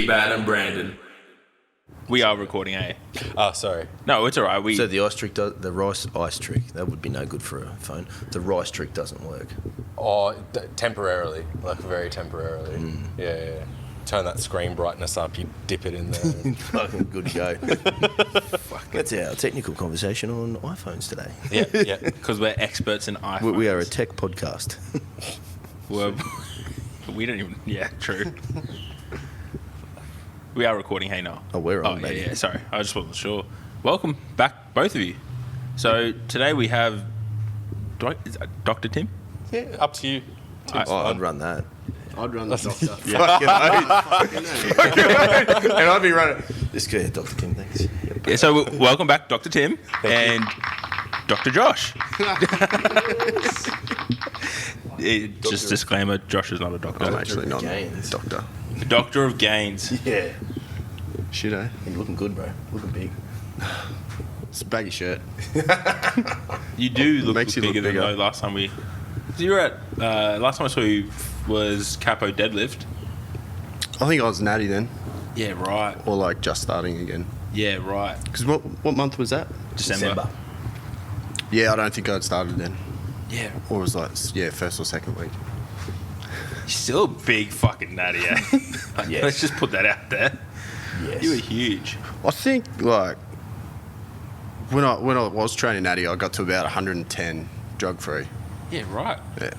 Bad and Brandon. We are recording, eh? Oh, sorry. No, it's all right. So the rice ice trick, that would be no good for a phone. The rice trick doesn't work. Oh, temporarily, like very temporarily. Yeah. Turn that screen brightness up, you dip it in there. Fucking good go. That's our technical conversation on iPhones today. Yeah. Because we're experts in iPhones. We are a tech podcast. We don't even... Yeah, true. We are recording, hey, Noel. Oh, we're on, yeah, sorry. I just wasn't sure. Welcome back, both of you. So today we have... Is that Dr. Tim? Yeah, up to you. I'd run that. I'd run the doctor. And I'd be running. Just go ahead, Dr. Tim, thanks. Yeah, so welcome back, Dr. Tim and Dr. Josh. Just disclaimer, Josh is not a doctor. I'm actually not Gains. a doctor. Doctor of Gains. Yeah. Shit, eh? You're looking good, bro. Looking big. It's a baggy shirt. You do look Makes you bigger look than bigger. though last time we... You were at... last time I saw you was capo deadlift. I think I was natty then, Yeah, right. or like just starting again. Yeah, right. Because what month was that? December. Yeah, I don't think I'd started then. Yeah. Or it was like, first or second week. You're still a big fucking natty, eh? Yes. Let's just put that out there. Yes. You were huge. I think like when I was training natty, I got to about 110 drug free. Yeah, right. Yeah.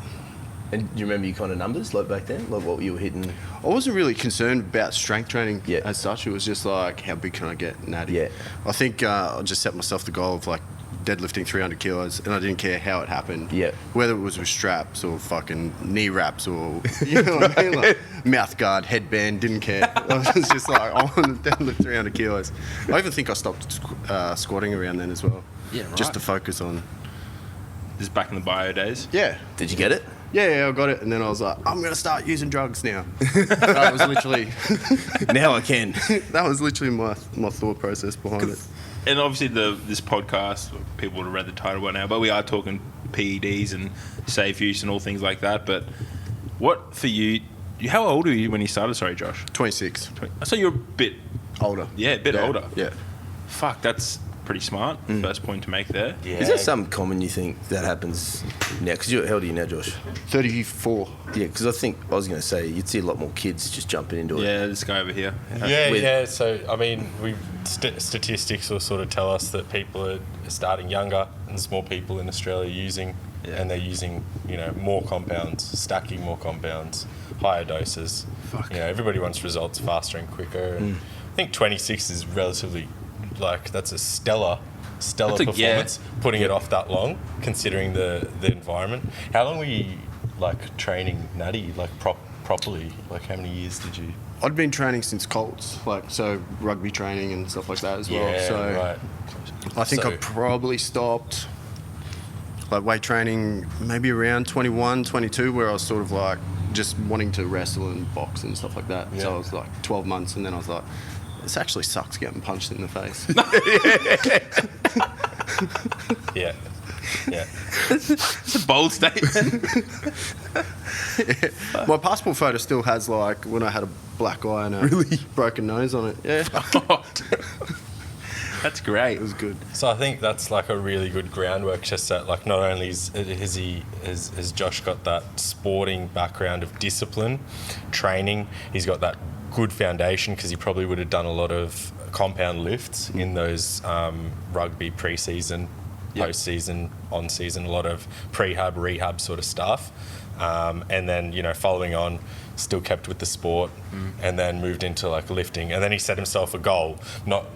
And do you remember your kind of numbers, like back then? Like what you were hitting? I wasn't really concerned about strength training Yeah. as such. It was just like, how big can I get natty? Yeah. I think I just set myself the goal of like deadlifting 300 kilos, and I didn't care how it happened. Yeah. Whether it was with straps or fucking knee wraps or, you know what I mean? Like mouth guard, headband, didn't care. I was just like, I want to deadlift 300 kilos. I even think I stopped squatting around then as well. Yeah, right. Just to focus on. This is back in the bio days. Yeah. Did you get it? Yeah, I got it. And then I was like, I'm going to start using drugs now. That was literally... Now I can. That was literally my thought process behind it. And obviously this podcast, people would have read the title by now, but we are talking PEDs and safe use and all things like that. But what for you, how old were you when you started? Sorry, Josh. 26. I saw you're a bit Older. Yeah, a bit older. Yeah. Fuck, that's pretty smart. First point to make there. Yeah. Is there something common you think that happens now? Because how old are you now, Josh? 34. Yeah, because I think I was going to say you'd see a lot more kids just jumping into it. Yeah, this guy over here. Yeah. So, I mean, statistics will sort of tell us that people are starting younger, and there's more people in Australia using, and they're using, more compounds, stacking more compounds, higher doses. Fuck. Everybody wants results faster and quicker. And I think 26 is relatively, that's a stellar performance. Putting it off that long, considering the environment. How long were you training natty properly? How many years did you? I'd been training since Colts, so rugby training and stuff like that as well. Yeah, So right. I think So- I probably stopped weight training maybe around 21, 22, where I was sort of just wanting to wrestle and box and stuff like that. Yeah. So I was 12 months, and then I was like, this actually sucks getting punched in the face. Yeah. It's a bold statement. My passport photo still has when I had a black eye and a broken nose on it. Yeah, That's great. it was good. So I think that's a really good groundwork. Just that, not only has Josh got that sporting background of discipline, training, he's got that good foundation because he probably would have done a lot of compound lifts in those rugby pre-season, post-season, on-season, a lot of prehab, rehab sort of stuff. And then, following on, still kept with the sport and then moved into lifting. And then he set himself a goal, not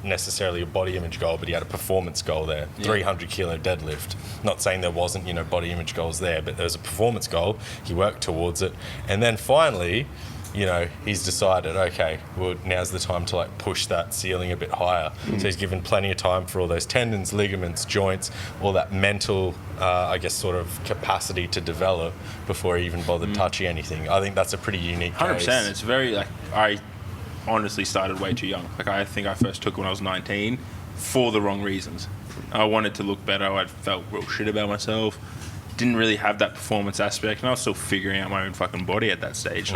necessarily a body image goal, but he had a performance goal there, 300 kilo deadlift. Not saying there wasn't, body image goals there, but there was a performance goal. He worked towards it. And then finally, he's decided, okay, well, now's the time to push that ceiling a bit higher. So he's given plenty of time for all those tendons, ligaments, joints, all that mental, sort of capacity to develop before he even bothered touching anything. I think that's a pretty unique 100%. case. It's very, I honestly started way too young. I think I first took it when I was 19 for the wrong reasons. I wanted to look better. I felt real shit about myself. Didn't really have that performance aspect, and I was still figuring out my own fucking body at that stage.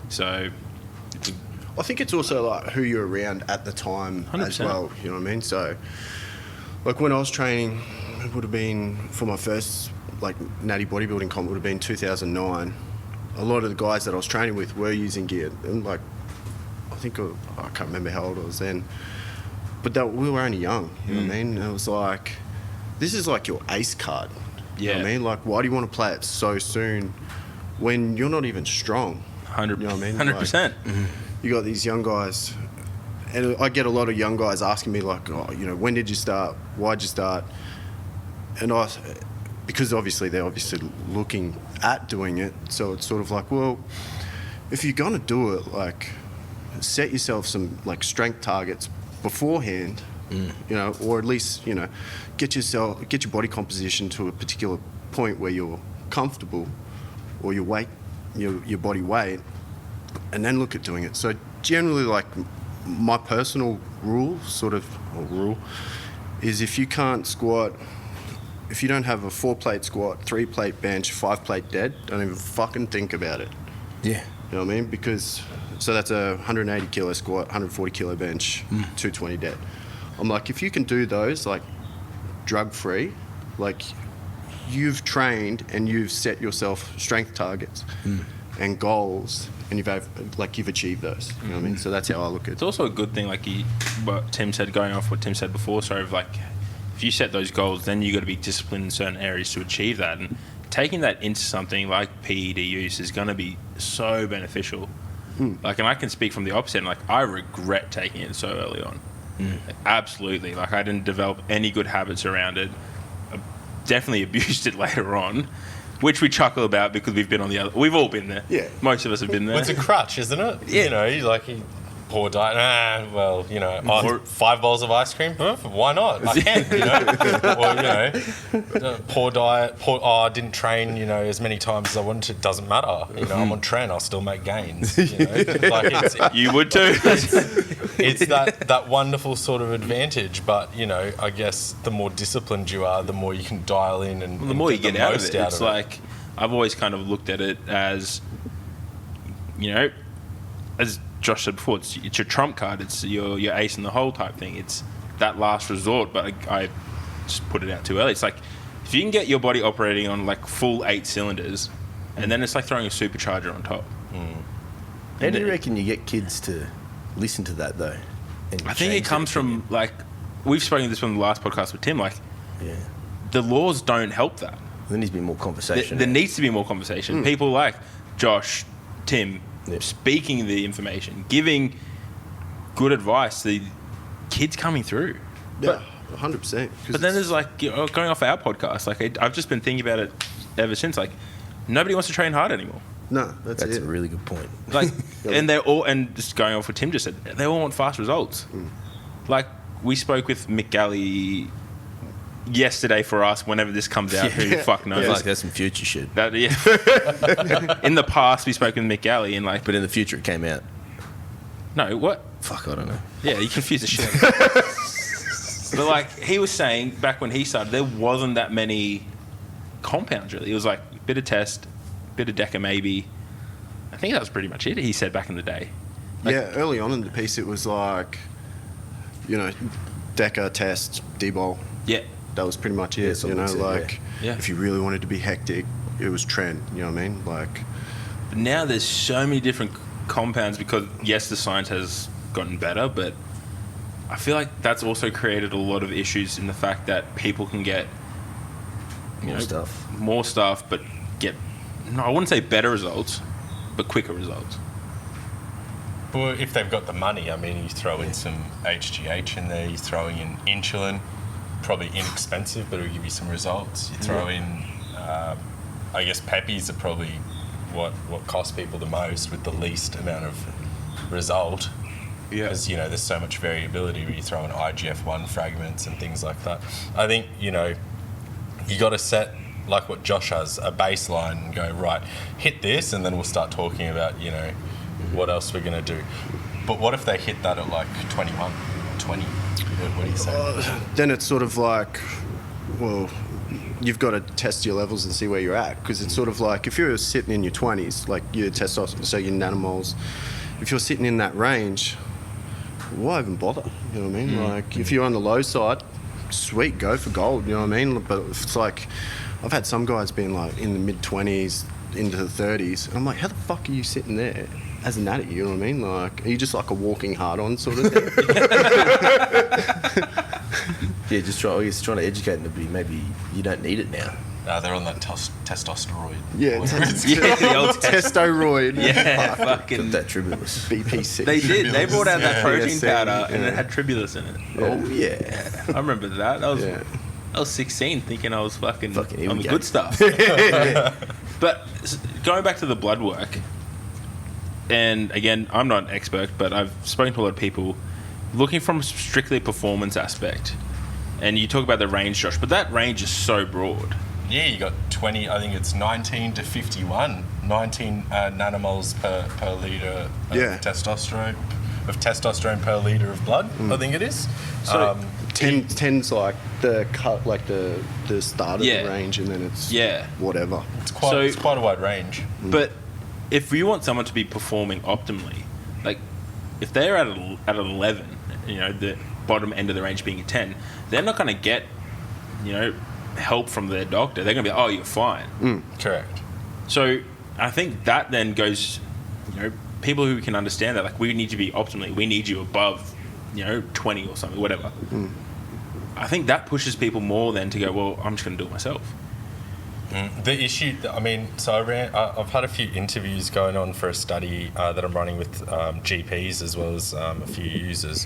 So I think it's also like who you're around at the time 100%. as well. You know what I mean? So, like when I was training, it would have been for my first like natty bodybuilding comp would have been 2009. A lot of the guys that I was training with were using gear, and like I think I can't remember how old I was then, but we were only young. You know what I mean? And it was like, this is like your ace card. You know what I mean? Like, why do you want to play it so soon when you're not even strong? 100. You know what I mean? 100%. Like, you got these young guys, and I get a lot of young guys asking me like, oh, you know, when did you start? Why'd you start? And because obviously they're looking at doing it, so it's sort of like, well, if you're gonna do it, like, set yourself some like strength targets beforehand, you know, or at least, you know, get your body composition to a particular point where you're comfortable, or your weight, your body weight, and then look at doing it. So generally, like, my personal rule is if you can't squat, if you don't have a 4-plate squat, 3-plate bench, 5-plate dead, don't even fucking think about it. Yeah. You know what I mean? Because, so that's a 180 kilo squat, 140 kilo bench, 220 dead. I'm like, if you can do those, like, drug-free, like, you've trained and you've set yourself strength targets and goals, and you've achieved those. You know what I mean? So that's how I look at it. It's also a good thing, like what Tim said, going off what Tim said before, so of like, if you set those goals, then you got to be disciplined in certain areas to achieve that. And taking that into something like PED use is going to be so beneficial. Like, and I can speak from the opposite. And like, I regret taking it so early on. Like, absolutely. Like, I didn't develop any good habits around it. I definitely abused it later on, which we chuckle about because we've been on the other. We've all been there. Yeah. Most of us have been there. It's a crutch, isn't it? Yeah. You know, like poor diet. Well, you know, 5 bowls of ice cream. Why not? I can. You know, or you know, poor diet. I didn't train. You know, as many times as I wanted to. Doesn't matter. You know, I'm on trend. I'll still make gains. You know, like You would too. it's that wonderful sort of advantage. But you know, I guess the more disciplined you are, the more you can dial in and The more you get get the out of most it, it's like, I've always kind of looked at it as, you know, as Josh said before, it's your trump card, it's your ace in the hole type thing. It's that last resort, but I just put it out too early. It's like, if you can get your body operating on like full 8 cylinders, and then it's like throwing a supercharger on top. How do you reckon you get kids to listen to that, though? I think it comes from, like, we've spoken this from the last podcast with Tim, like, Yeah. the laws don't help that. There needs to be more conversation. There needs to be more conversation. People like Josh, Tim, speaking the information, giving good advice to the kids coming through. Yeah, 100%. But then there's like, you know, going off our podcast, like, I've just been thinking about it ever since. Like, nobody wants to train hard anymore. No, that's That's it. a really good point. Like, and they're all, and just going off what Tim just said, they all want fast results. Like, we spoke with Mick Galley yesterday for us. Whenever this comes out, who the fuck knows? Yeah, like that's some future shit. That, yeah. In the past, we spoke with Mick Galley, and like, But in the future, it came out. no, what? Fuck, I don't know. Yeah, you confuse the shit. But like, he was saying back when he started, there wasn't that many compounds really. It was like a bit of test, bit of Deca maybe. I think that was pretty much it. He said back in the day. Like, Yeah, early on in the piece, it was like, you know, Deca, test, D-bol. yeah. That was pretty much Yeah, it. that's all You know, it said, like, yeah. if you really wanted to be hectic, it was trend. You know what I mean? Like, But now there's so many different compounds because yes, the science has gotten better, but I feel like that's also created a lot of issues in the fact that people can get more stuff, but get, no, I wouldn't say better results, but quicker results. Well, if they've got the money, I mean, you throw in some HGH in there, you throw in insulin, probably inexpensive, but it'll give you some results. You throw in, I guess, peppies are probably what costs people the most with the least amount of result. Yeah. Because, you know, there's so much variability when you throw in IGF-1 fragments and things like that. I think, you know, you got to set, like what Josh has, a baseline and go, right, hit this, and then we'll start talking about, you know, what else we're going to do. But what if they hit that at like 21, 20? What do you say? then it's sort of like, well, you've got to test your levels and see where you're at. Because it's sort of like, if you're sitting in your 20s, like your testosterone, so your nanomoles if you're sitting in that range, why even bother? You know what I mean? Like, if you're on the low side, sweet, go for gold. You know what I mean? But it's like, I've had some guys being like in the mid-20s into the 30s. I'm like, how the fuck are you sitting there as an addict? You know what I mean? Like, are you just like a walking hard-on sort of thing? Yeah, just trying to educate them to be, maybe you don't need it now. They're on that testosterone. Yeah, The old testosteroid. Yeah, fucking. Got that tribulus. BPC. They did. They brought out that protein Yeah, powder and yeah. it had tribulus in it. Oh yeah. I remember that. Yeah. I was 16 thinking I was fucking here on we the go. good stuff. But going back to the blood work, and again, I'm not an expert, but I've spoken to a lot of people looking from strictly a performance aspect. And you talk about the range, Josh, but that range is so broad. Yeah, you got 20, I think it's 19 to 51, 19 nanomoles per litre of Yeah. testosterone per litre of blood, I think it is. So- 10's like the cut, like the start of Yeah. the range, and then it's Yeah. whatever. It's quite a wide range. But if you want someone to be performing optimally, like if they're at an 11, you know, the bottom end of the range being a 10, they're not going to get, you know, help from their doctor. They're going to be, oh, you're fine. Correct. So I think that then goes, you know, people who can understand that, like, we need to be optimally, we need you above, you know, 20 or something, whatever. I think that pushes people more than to go, well, I'm just going to do it myself. The issue, I mean, so I've had a few interviews going on for a study that I'm running with GPs as well as a few users.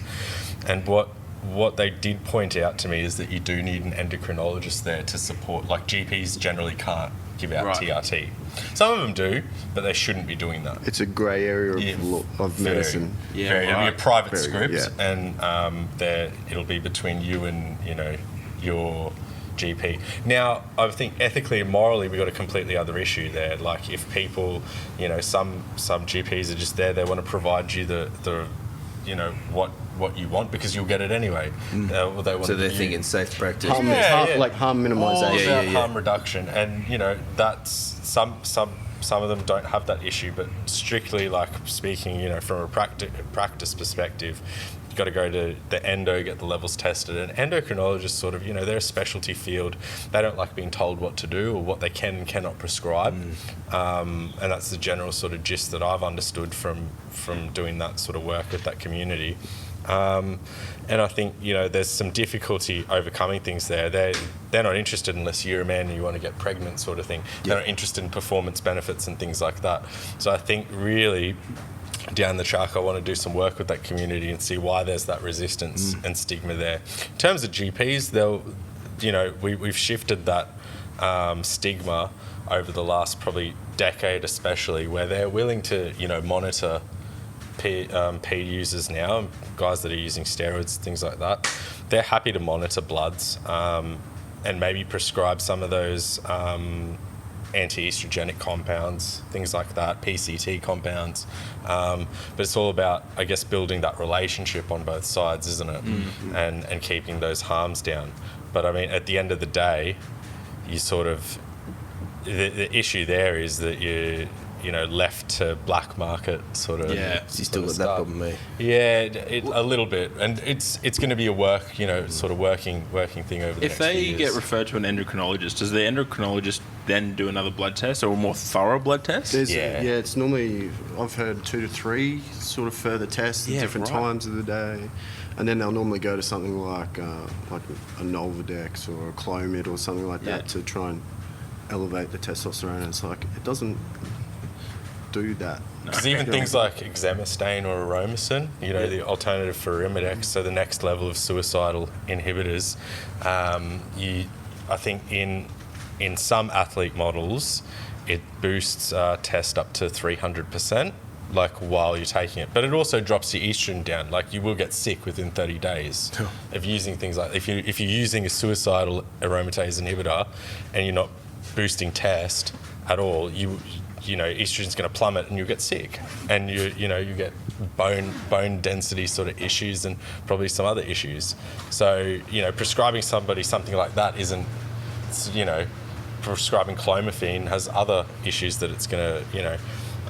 And what they did point out to me is that you do need an endocrinologist there to support. Like, GPs generally can't give out Right. TRT. Some of them do, but they shouldn't be doing that. It's a grey area of medicine. Yeah, It'll be a right. private Very script, good, and it'll be between you and, you know, your GP. Now, I think ethically and morally, we've got a completely other issue there. Like, if people, you know, some GPs are just there, they want to provide you the you know, what you want because you'll get it anyway. Well, they want So they're you- thinking safe practice. Harm All minimisation. about harm reduction, and you know that's some of them don't have that issue, but strictly, like, speaking, you know, from a practice perspective, you've got to go to the endo, get the levels tested, and endocrinologists sort of, you know, they're a specialty field. They don't like being told what to do or what they can and cannot prescribe, and that's the general sort of gist that I've understood from doing that sort of work with that community. And I think, you know, there's some difficulty overcoming things there. They're not interested unless you're a man and you want to get pregnant, sort of thing. They're not interested in performance benefits and things like that. So I think really down the track, I want to do some work with that community and see why there's that resistance and stigma there. In terms of GPs, you know, we've shifted that stigma over the last probably decade, especially, where they're willing to, you know, monitor PED users now, guys that are using steroids, things like that. They're happy to monitor bloods and maybe prescribe some of those anti-estrogenic compounds, things like that, PCT compounds. But it's all about, I guess, building that relationship on both sides, isn't it? And keeping those harms down. But I mean, at the end of the day, you sort of, the issue there is that you know, left to black market sort of. Yeah. So you still got that problem, eh? Yeah, a little bit, and it's going to be a work, you know, sort of working thing over the If next few they years. get referred to an endocrinologist, does the endocrinologist then do another blood test or a more thorough blood test? It's normally, I've heard 2 to 3 sort of further tests at different right. times of the day. And then they'll normally go to something like a Nolvadex or a Clomid or something like that to try and elevate the testosterone. And it's like, it doesn't do that. Because even things like exemestane or aromasin, you know, the alternative for Arimidex, so the next level of suicidal inhibitors, I think in some athlete models, it boosts test up to 300%, like, while you're taking it. But it also drops your estrogen down. Like, you will get sick within 30 days of using things like, if you're using a suicidal aromatase inhibitor and you're not boosting test at all, you know, estrogen's going to plummet and you'll get sick, and you get bone density sort of issues and probably some other issues. So, you know, prescribing somebody something like that isn't, you know, prescribing clomiphene has other issues that it's going to, you know,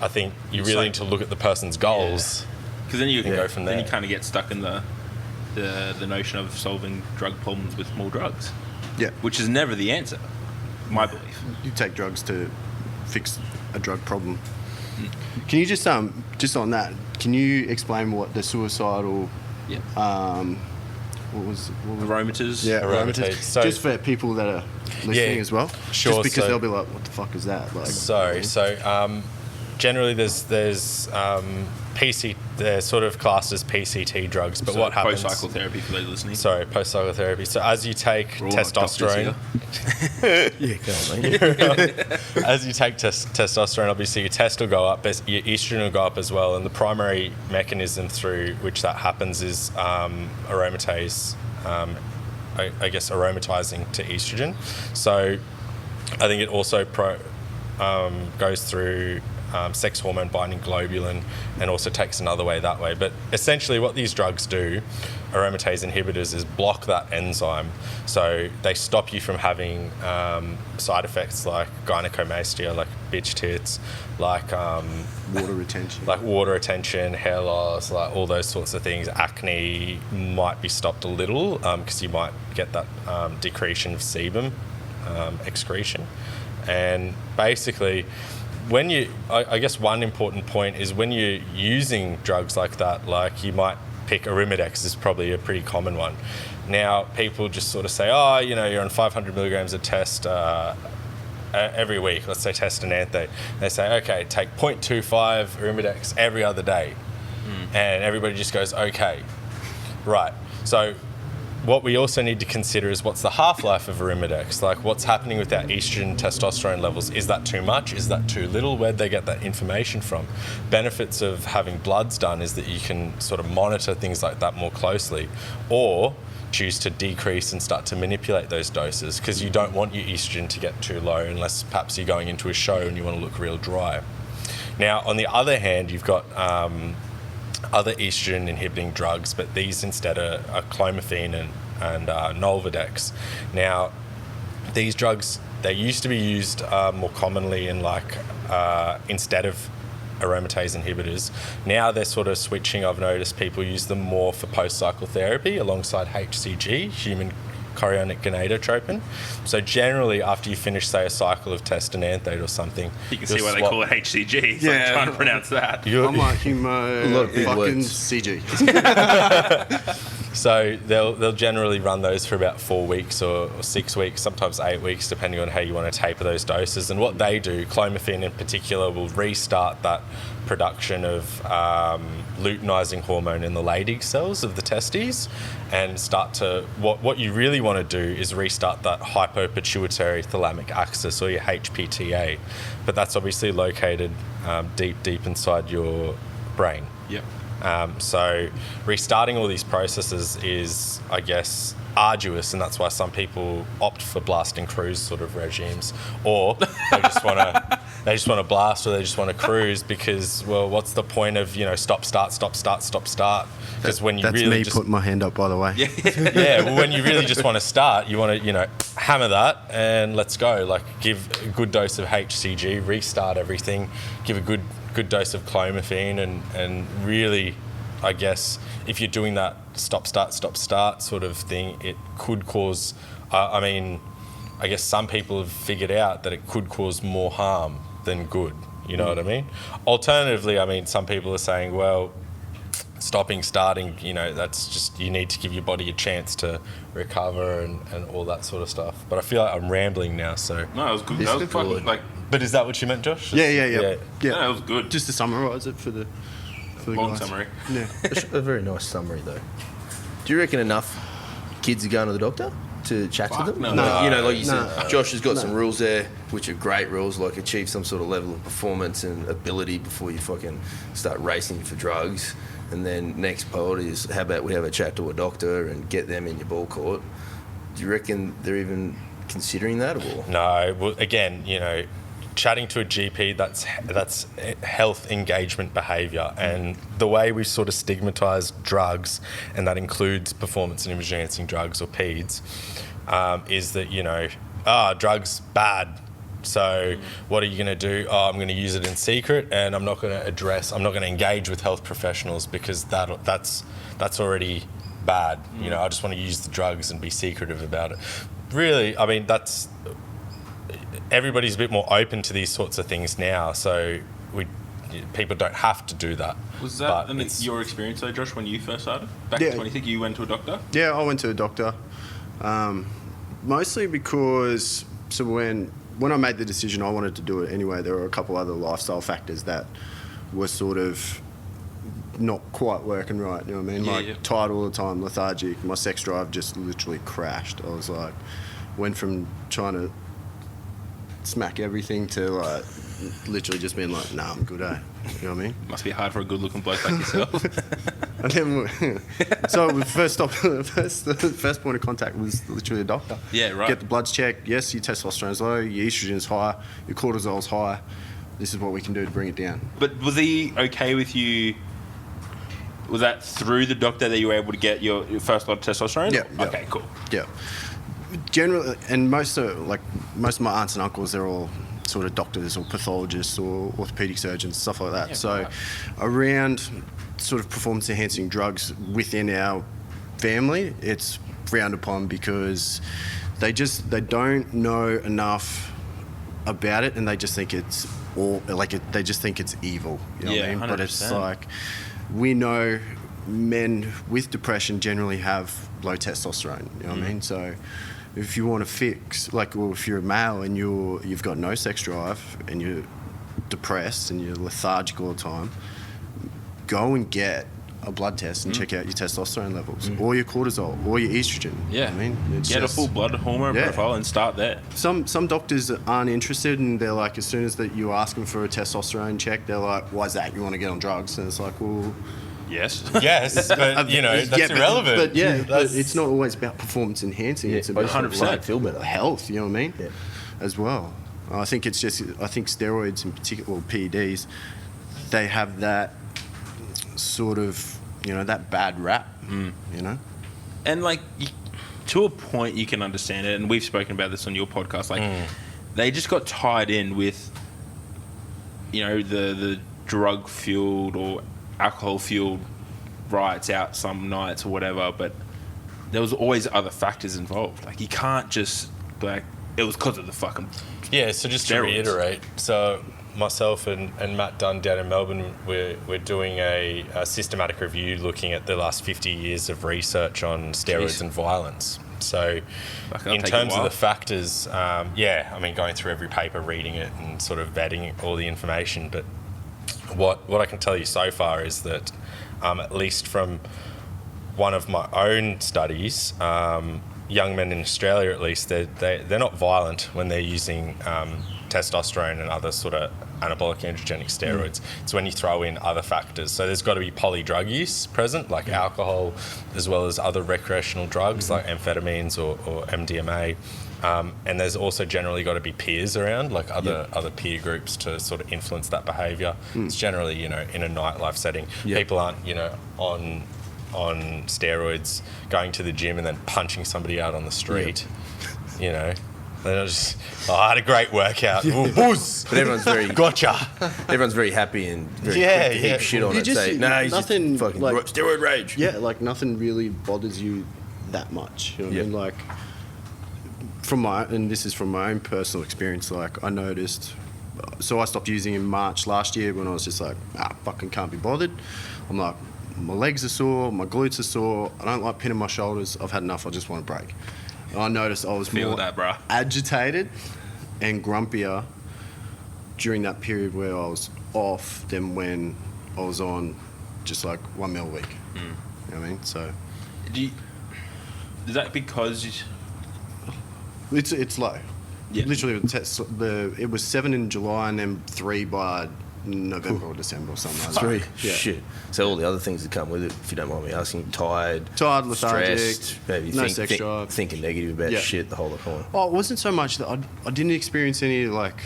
I think you really need to look at the person's goals. Because then you And go from Then you there. kind of get stuck in the notion of solving drug problems with more drugs, Yeah. which is never the answer, my belief. You take drugs to fix a drug problem. Can you just on that? Can you explain what the suicidal? Yeah. What was Aromatase. Yeah, Aromatase. aromatase. So- Just for people that are listening Yeah, as well. sure, Just because so- they'll be like, "What the fuck is that?" Like, So generally there's they're sort of classed as PCT drugs, but So what happens? Post-cycle therapy for those listening. Sorry, post-cycle therapy. So as you take We're all not doctors testosterone, Yeah, go on, mate. as you take testosterone, obviously your test will go up, but your estrogen will go up as well. And the primary mechanism through which that happens is aromatase. I guess aromatizing to estrogen. So I think it also goes through sex hormone binding globulin and also takes another way that way. But essentially what these drugs do, aromatase inhibitors, is block that enzyme. So they stop you from having side effects like gynecomastia, like bitch tits, like water retention, hair loss, like all those sorts of things. Acne might be stopped a little because you might get that decretion of sebum excretion. And basically, I guess one important point is when you're using drugs like that, like you might pick Arimidex is probably a pretty common one. Now, people just sort of say, oh, you're on 500 milligrams of test every week. Let's say test and Tait. They say, okay, take 0.25 Arimidex every other day. And everybody just goes, okay, right. So what we also need to consider is what's the half-life of Arimidex? Like what's happening with our estrogen, testosterone levels? Is that too much? Is that too little? Where'd they get that information from? Benefits of having bloods done is that you can sort of monitor things like that more closely, or choose to decrease and start to manipulate those doses because you don't want your estrogen to get too low unless perhaps you're going into a show and you want to look real dry. Now, on the other hand, you've got other estrogen inhibiting drugs, but these instead are clomiphene and Nolvadex. Now, these drugs, they used to be used more commonly in instead of aromatase inhibitors. Now they're sort of switching. I've noticed people use them more for post-cycle therapy alongside HCG, human chorionic gonadotropin. So generally, after you finish, say, a cycle of test and Tait or something, You can see why they call it HCG. It's like Yeah. trying to pronounce that. I'm like A lot of big fucking words. CG. So they'll generally run those for about 4 weeks or 6 weeks, sometimes 8 weeks, depending on how you want to taper those doses. And what they do, clomiphene in particular, will restart that production of luteinizing hormone in the Leydig cells of the testes, and start to what you really want to do is restart that hypopituitary thalamic axis, or your HPTA. But that's obviously located deep inside your brain. Yep. So restarting all these processes is, I guess, arduous, and that's why some people opt for blast and cruise sort of regimes, or they just want to blast, or they just want to cruise because, well, what's the point of stop start? Because when you That's really me just putting my hand up, by the way. yeah, well, when you really just want to start, you want to hammer that and let's go. Like, give a good dose of HCG, restart everything, give a good dose of clomiphene, and really, I guess, if you're doing that stop start sort of thing, it could cause, I guess some people have figured out that it could cause more harm than good. You know what I mean? Alternatively, some people are saying, well, starting, that's just, you need to give your body a chance to recover and all that sort of stuff. But I feel like I'm rambling now, so. No, it was good. This That was is fucking good. But is that what you meant, Josh? Yeah. no, it was good. Just to summarise it for the Long guys. summary. Yeah. A very nice summary, though. Do you reckon enough kids are going to the doctor to chat Fuck to them? no. No. Like you said, No. Josh has got some rules there, which are great rules, like achieve some sort of level of performance and ability before you fucking start racing for drugs. And then next priority is, how about we have a chat to a doctor and get them in your ball court? Do you reckon they're even considering that, or? No, well, again, chatting to a GP, that's health engagement behaviour, and the way we sort of stigmatise drugs, and that includes performance and image-enhancing drugs or PEDs, is that drugs bad, So what are you going to do? Oh, I'm going to use it in secret, and I'm not going to engage with health professionals because that's already bad. You know, I just want to use the drugs and be secretive about it. Really, I mean, everybody's a bit more open to these sorts of things now, so people don't have to do that. Was that your experience though, Josh, when you first started? Back in 2016, you went to a doctor? Yeah, I went to a doctor. Mostly because, so when I made the decision I wanted to do it anyway, there were a couple other lifestyle factors that were sort of not quite working right, you know what I mean? Tired all the time, lethargic. My sex drive just literally crashed. I was like, went from trying to smack everything to like literally just being like, nah, I'm good, eh? You know what I mean? Must be hard for a good-looking bloke like yourself. And then, so the first point of contact was literally a doctor. Yeah, right. Get the bloods checked. Yes, your testosterone's low, your estrogen's high, your cortisol's high. This is what we can do to bring it down. But was he okay with you? Was that through the doctor that you were able to get your first lot of testosterone? Yeah. Okay, cool. Yeah. Generally, and most of my aunts and uncles, they're all sort of doctors or pathologists or orthopedic surgeons, stuff like that. Yeah, so right. around sort of performance enhancing drugs within our family, it's frowned upon because they don't know enough about it, and they just think it's they just think it's evil. You know what I mean? 100%. But it's like, we know men with depression generally have low testosterone. You know what I mean? So if you want to fix, or if you're a male and you've got no sex drive and you're depressed and you're lethargic all the time, go and get a blood test and check out your testosterone levels or your cortisol or your estrogen. Yeah. You know what I mean? It's Get just a full blood hormone profile and start there. Some doctors aren't interested, and they're like, as soon as that you ask them for a testosterone check, they're like, why is that? You want to get on drugs? And it's like, well... Yes. Yes, but, you know, that's irrelevant. But it's not always about performance enhancing. It's about 100%. Feel better. health, you know what I mean? Yeah. As well. I think steroids in particular, or PEDs, they have that sort of, you know, that bad rap, you know? And like, to a point you can understand it, and we've spoken about this on your podcast, like they just got tied in with, you know, the drug fueled or alcohol fueled riots out some nights or whatever, but there was always other factors involved. Like, you can't just like, it was because of the fucking So just to steroids. reiterate, so myself and Matt Dunn down in Melbourne, we're doing a systematic review looking at the last 50 years of research on steroids and violence. So in terms of the factors, I mean, going through every paper, reading it and sort of vetting all the information, but what I can tell you so far is that at least from one of my own studies, young men in Australia at least, they're not violent when they're using testosterone and other sort of anabolic androgenic steroids. It's when you throw in other factors. So there's got to be polydrug use present, like alcohol, as well as other recreational drugs like amphetamines or MDMA. And there's also generally got to be peers around, like other peer groups to sort of influence that behaviour. It's generally, you know, in a nightlife setting. People aren't, you know, on steroids going to the gym and then punching somebody out on the street, you know. They're just, I had a great workout. Ooh, booze. But everyone's very gotcha. Everyone's very happy and very quick to heap shit on You it. just- Say, nah, he's just nothing, fucking like- steroid rage. Yeah, like nothing really bothers you that much. You know what I mean? Like, and this is from my own personal experience, like I noticed, so I stopped using in March last year when I was just like, fucking can't be bothered. I'm like, my legs are sore, my glutes are sore, I don't like pinning my shoulders, I've had enough, I just want a break. And I noticed I was more agitated and grumpier during that period where I was off than when I was on just like 1 meal a week. You know what I mean? So is that because it's low. Yeah. Literally, it was 7 in July and then 3 by November or December or something like that. 3? Yeah. Shit. So all the other things that come with it, if you don't mind me asking, tired, lethargic, stressed, maybe sex drive. thinking negative about shit the whole time. Oh, it wasn't so much that I didn't experience any like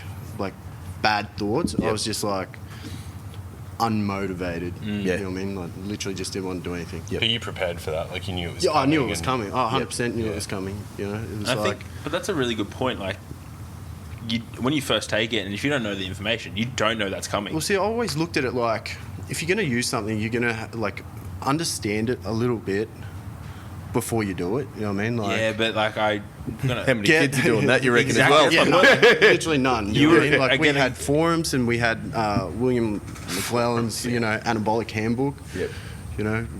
bad thoughts. I was just like unmotivated. You know what I mean? Like literally just didn't want to do anything. But you prepared for that, like you knew it was Yeah, coming. I knew it was coming. I 100% knew it was coming. You know, it was but that's a really good point. Like, when you first take it, and if you don't know the information, you don't know that's coming. Well, see, I always looked at it like, if you're going to use something, you're going to like understand it a little bit before you do it. You know what I mean? Like, Yeah, but like How many kids are doing that, you reckon, Exactly. as well? Yeah, none. Literally none. You know what I mean? were Like, we getting- had forums and we had William McClellan's, anabolic handbook. Yep.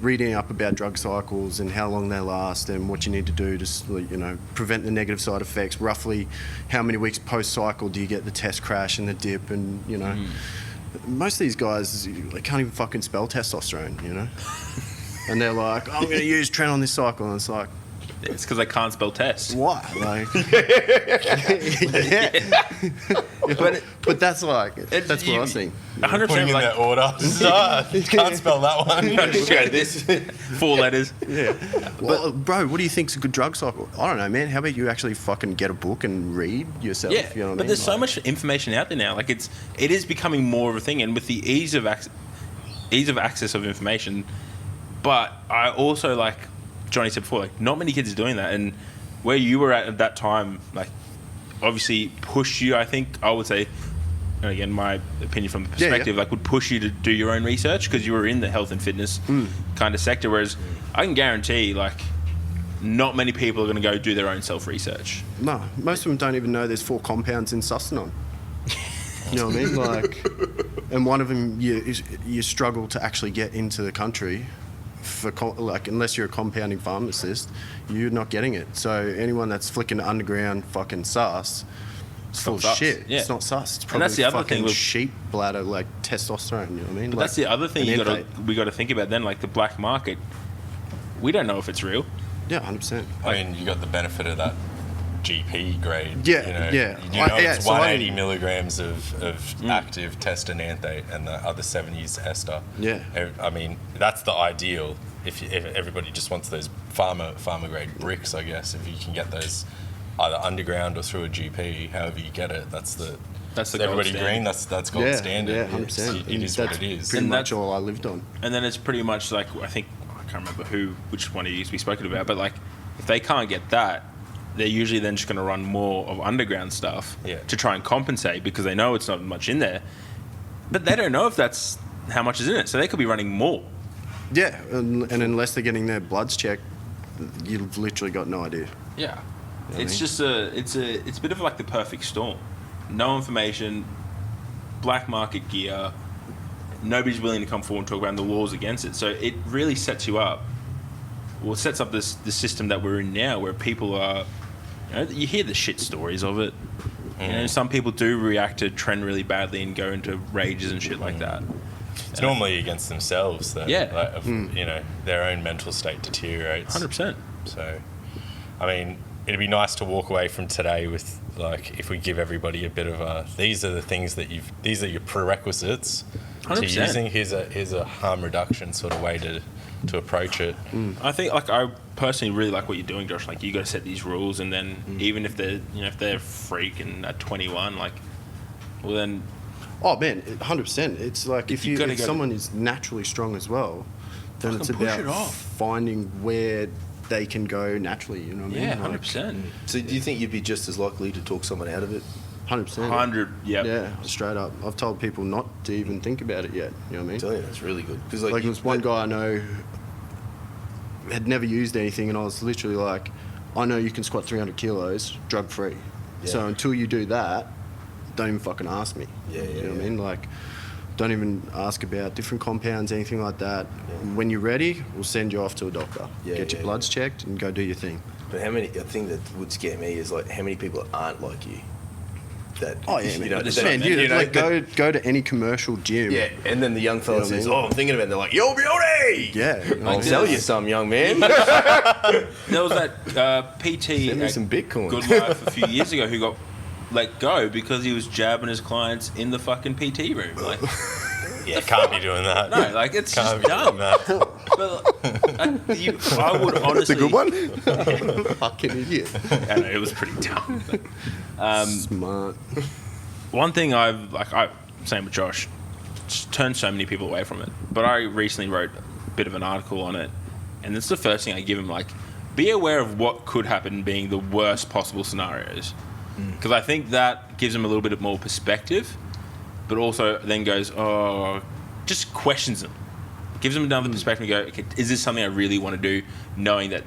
Reading up about drug cycles and how long they last and what you need to do to, prevent the negative side effects. Roughly, how many weeks post-cycle do you get the test crash and the dip? And, most of these guys, they can't even fucking spell testosterone, And they're like, I'm going to use Tren on this cycle. And it's like, it's because they can't spell test. why? Like, but that's like, that's what I was saying. 100% Putting in like that order. Can't spell that one. just go to this 4 letters. Well, bro, what do you think's a good drug cycle? I don't know, man. How about you actually fucking get a book and read yourself? Yeah, You know what I but mean? there's so Like, much information out there now. Like it is becoming more of a thing, and with the ease of access of information. But I also, like Johnny said before, like not many kids are doing that, and where you were at that time, like obviously pushed you. I think I would say, and again, my opinion from the perspective, like would push you to do your own research because you were in the health and fitness kind of sector. Whereas I can guarantee, like, not many people are going to go do their own self-research. No, most of them don't even know there's 4 compounds in sustanon. You know what I mean? Like, and one of them you struggle to actually get into the country for unless you're a compounding pharmacist, you're not getting it. So anyone that's flicking underground fucking sus, it's full of sus. shit. Yeah. It's not sus. It's And probably that's the other fucking thing with- sheep bladder, like testosterone. You know what I mean? But Like, that's the other thing an we got to think about then, like the black market. We don't know if it's real. Yeah, 100%. I mean, you got the benefit of that GP grade. Yeah, yeah. You know, it's so I 180 didn't- milligrams of active testananthate and the other 70 is ester. Yeah. I mean, that's the ideal. If everybody just wants those pharma grade bricks, I guess, if you can get those either underground or through a GP, however you get it, that's the That's the everybody gold green. standard. That's gold Yeah, standard. yeah, 100%. It is That's what it is. pretty And much that's- all I lived on. And then it's pretty much like, I think, I can't remember which one of you we spoken about, but like if they can't get that, they're usually then just going to run more of underground stuff Yeah. to try and compensate because they know it's not much in there. But they don't know if that's how much is in it, so they could be running more. Yeah, and unless they're getting their bloods checked, you've literally got no idea. Yeah, I it's mean? just it's a bit of like the perfect storm. No information, black market gear. Nobody's willing to come forward and talk about the laws against it. So it really sets you up. Well, it sets up the system that we're in now, where people are. You hear the shit stories of it. Some people do react to trend really badly and go into rages and shit like that. It's normally against themselves, though. Yeah. Like, their own mental state deteriorates. 100%. So, I mean, it'd be nice to walk away from today with, like, if we give everybody a bit of these are the things that these are your prerequisites to 100%. using. Here's a harm reduction sort of way to approach it. I think, like, I personally really like what you're doing, Josh. Like, you got to set these rules, and then even if they're, if they're freaking at 21, like, well then. Oh man, 100%. It's like if You gotta if go- someone is naturally strong as well, then it's Fucking push about it off. finding where they can go naturally. You know what I mean? Yeah, Like, 100%. So do you think you'd be just as likely to talk someone out of it? 100%. 100, yep. Yeah, straight up. I've told people not to even think about it yet. You know what I I mean? tell you, that's really good. Because Like there was one guy I know who had never used anything, and I was literally like, I know you can squat 300 kilos drug free. Yeah. So until you do that, don't even fucking ask me. Yeah, yeah, You know what I yeah. mean? Like, don't even ask about different compounds, anything like that. When you're ready, we'll send you off to a doctor. Yeah, Get your yeah, bloods checked and go do your thing. But a thing that would scare me is like how many people aren't like you. That Oh yeah, man. you know, there's that- so Man, many, you, like that- go to any commercial gym. Yeah, and then the young fella You know what I says, mean? "Oh, I'm thinking about it." They're like, "Yo, beauty!" Yeah. I'll sell you some, young man. There was that PT Send me at some Bitcoin. Good Life a few years ago who got let go because he was jabbing his clients in the fucking PT room. Like, Yeah, can't be doing that. no, like it's Can't just be dumb. doing that. But I would honestly. That's a good one. Fucking idiot. I know, it was pretty dumb. Smart. One thing I'm same with Josh, just turned so many people away from it. But I recently wrote a bit of an article on it, and it's the first thing I give him, like, be aware of what could happen being the worst possible scenarios. because I think that gives them a little bit more perspective, but also then goes, just questions them. Gives them another perspective and go, okay, is this something I really want to do, knowing that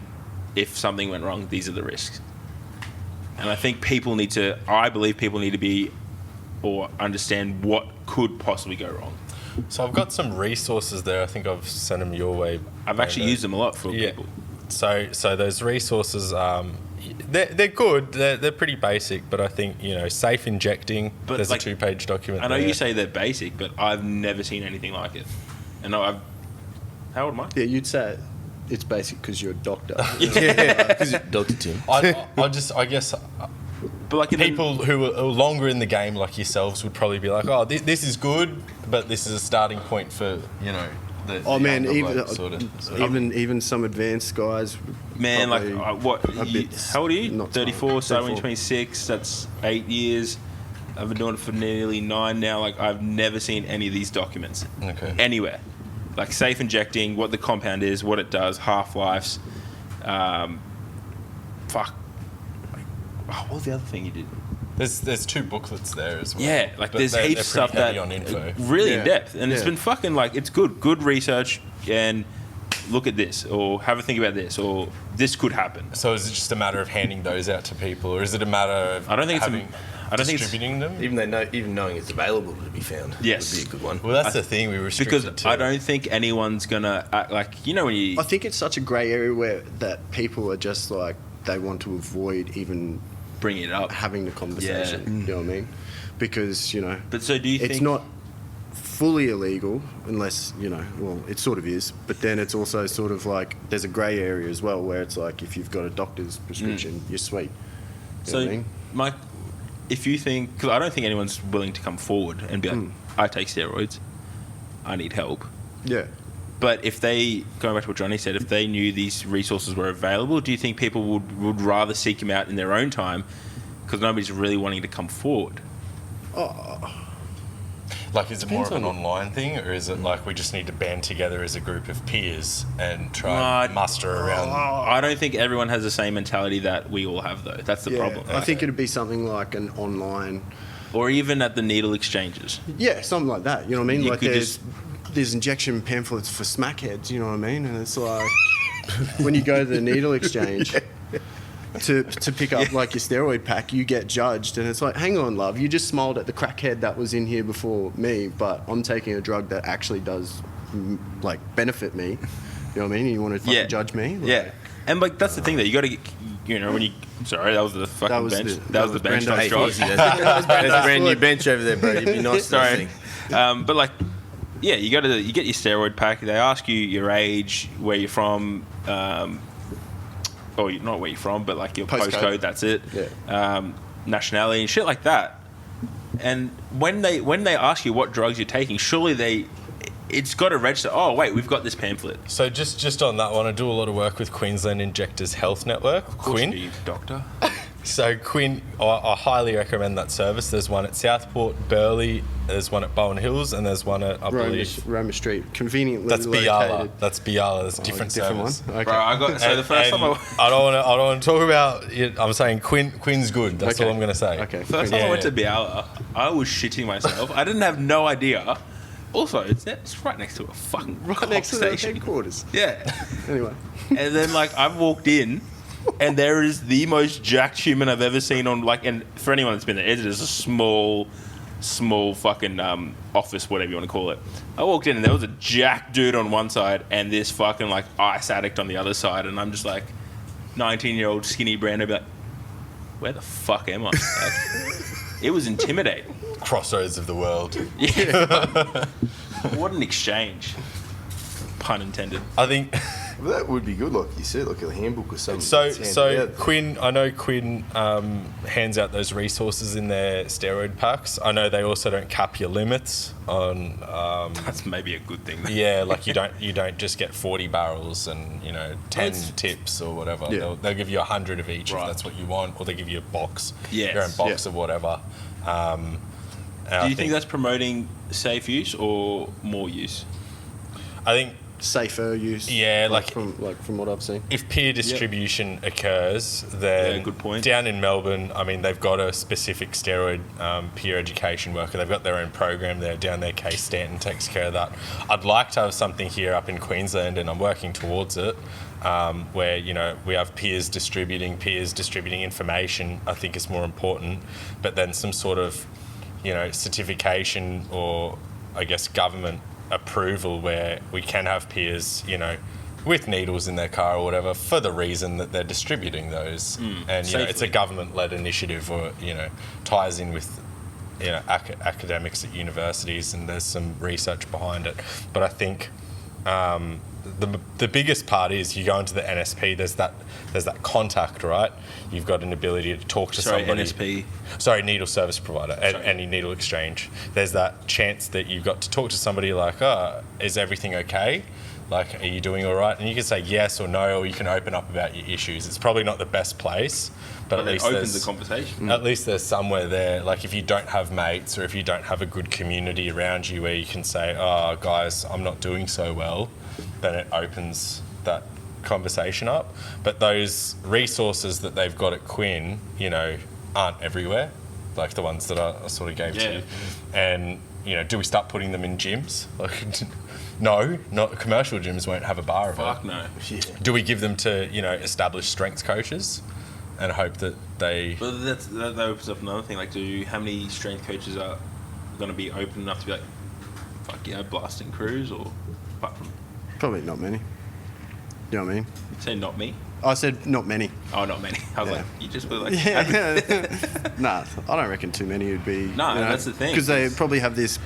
if something went wrong, these are the risks. And I think I believe people need to be or understand what could possibly go wrong. So I've got some resources there. I think I've sent them your way. I've actually used them a lot for people. So those resources, they're good. They're pretty basic, but I think, safe injecting. But there's a 2-page document. I know there. you say they're basic, but I've never seen anything like it. And how old am I? Yeah, you'd say it's basic because you're a doctor. Yeah, because Dr. Tim. I guess. But like People who are longer in the game, like yourselves, would probably be like, "Oh, this is good, but this is a starting point for the." Oh man, younger bloke, even some advanced guys. Man, like what? bit How old are you? not 34. So when 34. 26, that's 8 years. I've been doing it for nearly 9 now. Like I've never seen any of these documents anywhere. Like safe injecting, what the compound is, what it does, half-lives. What was the other thing you did? There's 2 booklets there as well. Yeah, like But there's they're heaps of stuff pretty heavy that on info. really Yeah. in depth, and it's Yeah. been fucking like it's good research, and look at this, or have a think about this, or this could happen. So is it just a matter of handing those out to people, or is it a matter of I don't think distributing them? Even knowing it's available to be found Yes. would be a good one. Well, that's the thing. We restrict Because it to. I don't think anyone's gonna act like when you. I think it's such a grey area where that people are just like they want to avoid even bring it up. having the conversation. Yeah. You know what I mean? Because But so do you it's think not fully illegal unless well, it sort of is. But then it's also sort of like there's a grey area as well where it's like if you've got a doctor's prescription, you're sweet. You know what I mean? Mike, if you think, because I don't think anyone's willing to come forward and be like, I take steroids, I need help. Yeah. But if they, going back to what Johnny said, if they knew these resources were available, do you think people would rather seek them out in their own time because nobody's really wanting to come forward? Like, is it more of an online thing, or is it like we just need to band together as a group of peers and try and muster around? I don't think everyone has the same mentality that we all have, though. That's the problem. I think it'd be something like an online. Or even at the needle exchanges. Yeah, something like that. You know what I mean? You Like could there's injection pamphlets for smackheads. You know what I mean? And it's like when you go to the needle exchange to pick up like your steroid pack, you get judged, and it's like, hang on, love, you just smiled at the crackhead that was in here before me, but I'm taking a drug that actually does like benefit me. You know what I mean? You want to fucking judge me? Like, Yeah. And like that's the thing that you got to get, when you. Sorry, that was the fucking That was bench. the- that was the bench. Brendan. Hey, Hey, easy. There's a brand new bench over there, bro. You'd be nice. Sorry. But like, yeah, you get your steroid pack. They ask you your age, where you're from, or not where you're from, but like your postcode. That's it. Yeah. Nationality and shit like that. And when they ask you what drugs you're taking, surely it's got to register. Oh wait, we've got this pamphlet. So just on that one, I do a lot of work with Queensland Injectors Health Network, Quinn. Doctor. So Quinn, I highly recommend that service. There's one at Southport, Burleigh, there's one at Bowen Hills, and there's one at, I believe... Roma Street, conveniently That's located. Biala. That's Biala. That's a different service. one. Okay. Bro, I got so the first time I don't want to talk about it. I'm saying Quinn's good. That's all I'm going to say. Okay. First time I went to Biala, I was shitting myself. I didn't have no idea. Also, it's right next to a fucking Right cop next to the station. headquarters. Yeah. Anyway. And then I've walked in, and there is the most jacked human I've ever seen on and for anyone that's been there, it is a small fucking office, whatever you want to call it. I walked in and there was a jacked dude on one side and this fucking ice addict on the other side, and I'm just 19-year-old skinny Brando, be like, where the fuck am I? It was intimidating. Crossroads of the world. Yeah. What an exchange. Pun intended. I think... Well, that would be good, like you said, like a handbook or something. So that's handed out. Quinn, I know Quinn hands out those resources in their steroid packs. I know they also don't cap your limits on. That's maybe a good thing. Yeah, like you don't just get 40 barrels and 10 tips or whatever. Yeah. They'll give you 100 of each Right. if that's what you want, or they give you a box, Yes. your own box of whatever. Do you think that's promoting safe use or more use? I think safer use. Yeah, like from what I've seen. if peer distribution occurs, then Yeah, good point. down in Melbourne, I mean, they've got a specific steroid peer education worker. They've got their own program there down there. Case Stanton takes care of that. I'd like to have something here up in Queensland, and I'm working towards it, where, you know, we have peers distributing information. I think is more important, but then some sort of, you know, certification or, I guess, government approval where we can have peers, you know, with needles in their car or whatever, for the reason that they're distributing those. And, you know, it's a safely. government-led initiative, or, you know, ties in with, you know, academics at universities, and there's some research behind it. But I think the biggest part is you go into the NSP, there's that contact, right? You've got an ability to talk to somebody. NSP. Sorry, needle service provider, any needle exchange. There's that chance that you've got to talk to somebody like, oh, is everything okay? Like, are you doing all right? And you can say yes or no, or you can open up about your issues. It's probably not the best place, but at It least opens there's the conversation. at least there's somewhere there. Like, if you don't have mates, or if you don't have a good community around you where you can say, oh, guys, I'm not doing so well, then it opens that conversation up. But those resources that they've got at Quinn, you know, aren't everywhere, like the ones that I sort of gave to you. And, you know, do we start putting them in gyms? Like, no, not commercial gyms won't have a bar of Fuck it. no. Do we give them to, you know, established strength coaches and hope that they... But that opens up another thing. Like, how many strength coaches are going to be open enough to be like, fuck yeah, blasting crews, or apart from... Probably not many. You know what I mean? Say not me. I said not many. Oh, not many. I was Yeah. like, you just were like, Nah, I don't reckon too many would be. No, that's the thing. Because they probably have this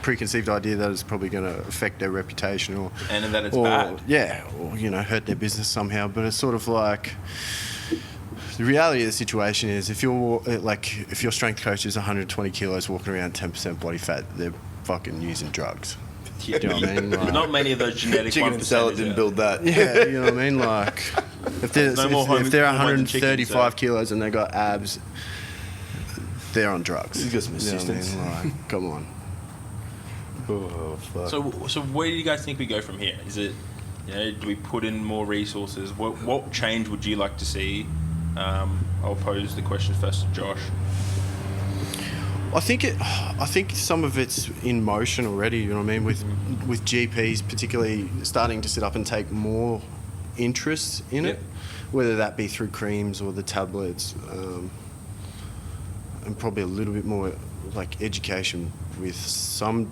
preconceived idea that it's probably going to affect their reputation, or and then that it's bad. Yeah, or, you know, hurt their business somehow. But it's sort of like, the reality of the situation is, if your strength coach is 120 kilos walking around 10% body fat, they're fucking using drugs. Yeah. Do you know what I mean? Like, Not many of those genetic Chicken and salad 1%ers didn't out. build that. yeah, you know what I mean? Like, if they're, No more if they're home- than chicken, 135 so- kilos and they got abs, they're on drugs. He's got some You know what I mean? assistance. Like, come on. Oh, fuck. So where do you guys think we go from here? Is it, you know, do we put in more resources? What change would you like to see? I'll pose the question first to Josh. I think some of it's in motion already. You know what I mean? With GPs particularly starting to sit up and take more interest in Yep. it, whether that be through creams or the tablets, and probably a little bit more like education with some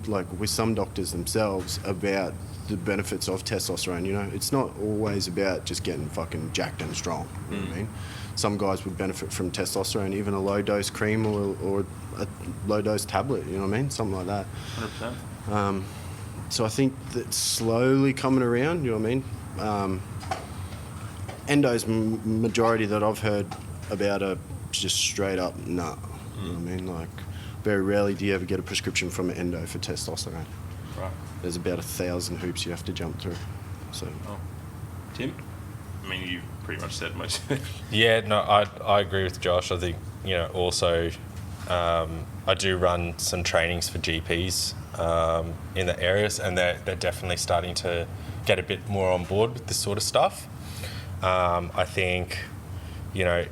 doctors themselves about the benefits of testosterone. You know, it's not always about just getting fucking jacked and strong. You know what I mean? Some guys would benefit from testosterone, even a low dose cream or a low dose tablet. You know what I mean? Something like that. 100%. So I think that's slowly coming around. You know what I mean? Endo's majority that I've heard about are just straight up nah. You know what I mean? Like, very rarely do you ever get a prescription from an endo for testosterone. Right. There's about 1,000 hoops you have to jump through. So Oh. Tim? I mean, you pretty much said most of it. Yeah, no, I agree with Josh. I think, you know, also I do run some trainings for GPs in the areas, and they're definitely starting to get a bit more on board with this sort of stuff. I think, you know,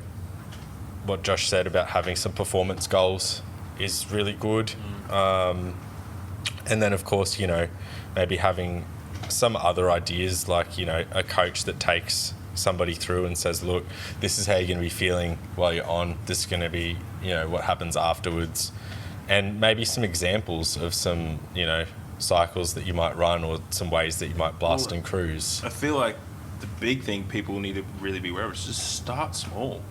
what Josh said about having some performance goals is really good. And then, of course, you know, maybe having some other ideas, like, you know, a coach that takes somebody through and says, look, this is how you're going to be feeling while you're on. This is going to be, you know, what happens afterwards. And maybe some examples of some, you know, cycles that you might run, or some ways that you might blast and cruise. I feel like the big thing people need to really be aware of is just start small.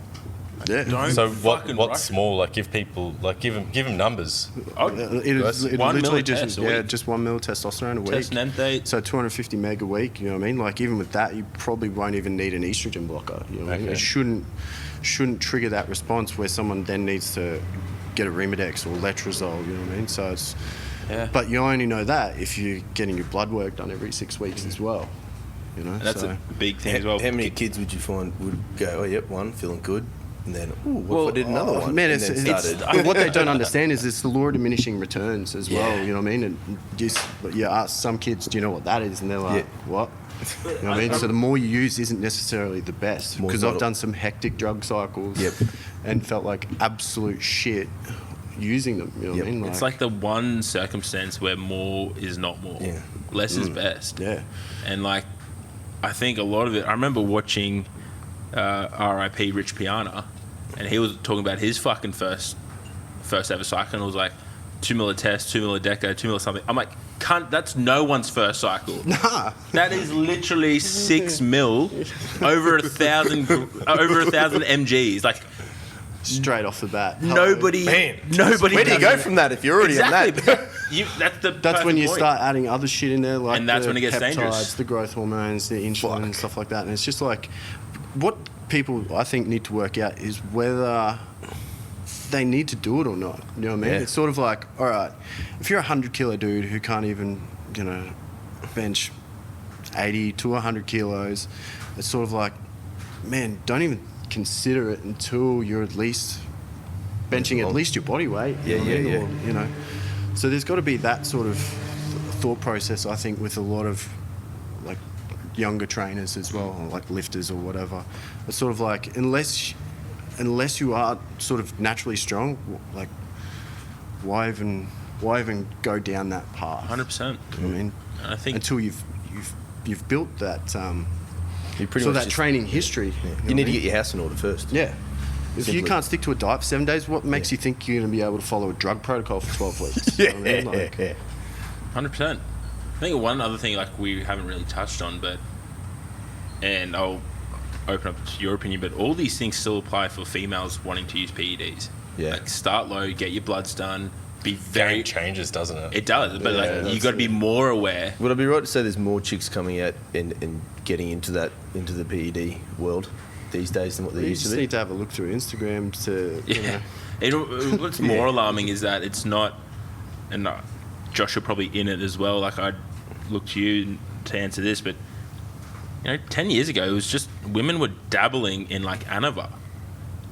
yeah. Don't So fucking what's rush. small? Like, give people, like, give them numbers. It 1 literally mil just test a week. just 1 mil testosterone a week. Test and Tait. So 250 meg a week. You know what I mean? Like, even with that, you probably won't even need an estrogen blocker. You know what I mean? Okay. It shouldn't trigger that response where someone then needs to get Arimidex or letrozole. You know what I mean? So it's. Yeah. But you only know that if you're getting your blood work done every 6 weeks as well. You know. And that's so. a big thing as well. How many kids would you find would go, oh, yep, one, feeling good? And then, what if I did another one? Man, and then started. what they don't understand is it's the law of diminishing returns as well. You know what I mean? And you ask some kids, do you know what that is? And they're like, what? You know what I mean? So the more you use isn't necessarily the best. Because I've done some hectic drug cycles and felt like absolute shit using them. You know what I mean? It's like the one circumstance where more is not more. Yeah. Less is best. Yeah. And like, I think a lot of it, I remember watching R.I.P. Rich Piana, and he was talking about his fucking first ever cycle, and it was like 2 mil a test, 2 mil a deco, 2 mil something. I'm like, cunt, that's no one's first cycle. Nah. That is literally 6 mil over 1,000 mgs. Like, Straight off the bat. nobody. Man, Nobody. Where do you go from that if you're already on that? That's when you start adding other shit in there, like And that's the when it gets peptides, dangerous. the growth hormones, the insulin, and stuff like that. And it's just like, what people I think need to work out is whether they need to do it or not. You know what I mean? Yeah. It's sort of like, all right, if you're a 100-kilo dude who can't even, bench 80 to 100 kilos, it's sort of like, man, don't even consider it until you're at least benching at least your body weight. You know what I mean? Or, so there's got to be that sort of thought process, I think, with a lot of like younger trainers as well, or like lifters or whatever. It's sort of like, unless you are sort of naturally strong, like why even go down that path? 100%. You know what I mean? I think until you've built that You pretty so much that just- training history. You need to get your house in order first. Yeah. If you Simply. can't stick to a diet for 7 days, what makes you think you're going to be able to follow a drug protocol for 12 weeks? You know what I mean? Like, 100%. I think one other thing like we haven't really touched on, and I'll open up to your opinion, but all these things still apply for females wanting to use PEDs. Yeah. Like start low, get your bloods done, be very. Game changes, doesn't it? It does, but like you got to be more aware. Would I be right to say there's more chicks coming out and getting into the PED world these days than what they you used just to be? need to have a look through Instagram to, What's more alarming is that it's not, and Josh, you're probably in it as well. Like I'd look to you to answer this, but 10 years ago it was just women were dabbling in like Anova.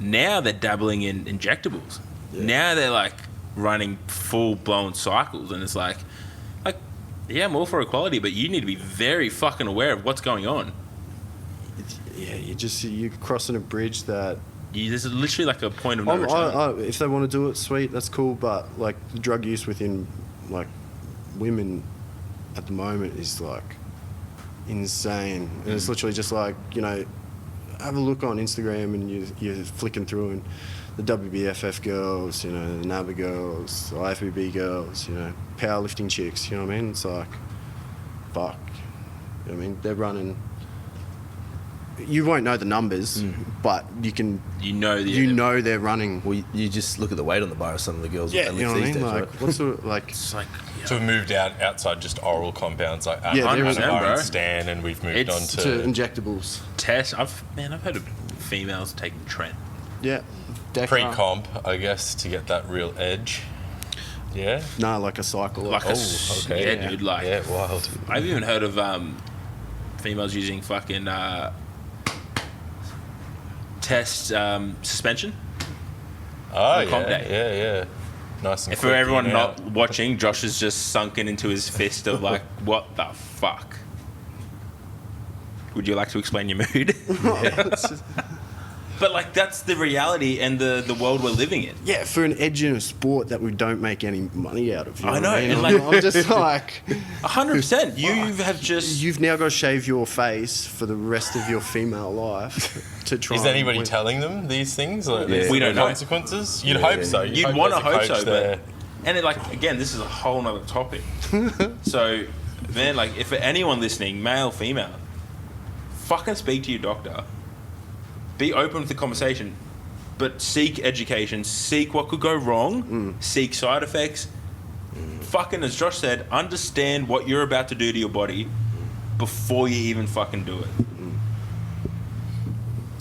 Now they're dabbling in injectables. Yeah. Now they're like running full blown cycles, and it's like, yeah, I'm all for equality, but you need to be very fucking aware of what's going on. you're crossing a bridge that There's literally like a point of no return. if they want to do it, sweet, that's cool. But like the drug use within like women at the moment is like insane, and it's literally just like have a look on Instagram and you're flicking through and the WBFF girls, the NABA girls, the IFBB girls, powerlifting chicks. You know what I mean? It's like, fuck. You know what I mean? They're running. You won't know the numbers, but you can. You know they're running. Well, you just look at the weight on the bar of some of the girls. Yeah, that you know lift what I these mean? days, Like, right? what sort of like? It's like So we've moved outside just oral compounds like Yeah, there is, Anavar bro. and Stan, and we've moved It's on to to injectables. I've heard of females taking Trent. Yeah. Deca. pre-comp, I guess, to get that real edge. Yeah. No, like a cycle. Like Oh, okay. yeah, dude. Like Yeah, wild. I've even heard of females using fucking test suspension. Oh, comp yeah, day. yeah. Nice and And for quick, everyone in and out. not watching, Josh is just sunken into his fist of like, what the fuck? Would you like to explain your mood? But like that's the reality and the world we're living in. Yeah, for an edge in a sport that we don't make any money out of. You I what know, mean? and I'm just like, 100%. You have just you've now got to shave your face for the rest of your female life to try. Is and anybody win. telling them these things? Like, Yeah. these We don't know. consequences? You'd Yeah, hope yeah. so. You'd want to there's a hope coach so, there. but and it, like again, this is a whole nother topic. So, man, like if for anyone listening, male, female, fucking speak to your doctor. Be open with the conversation, but seek education. Seek what could go wrong. Seek side effects. Fucking, as Josh said, understand what you're about to do to your body before you even fucking do it.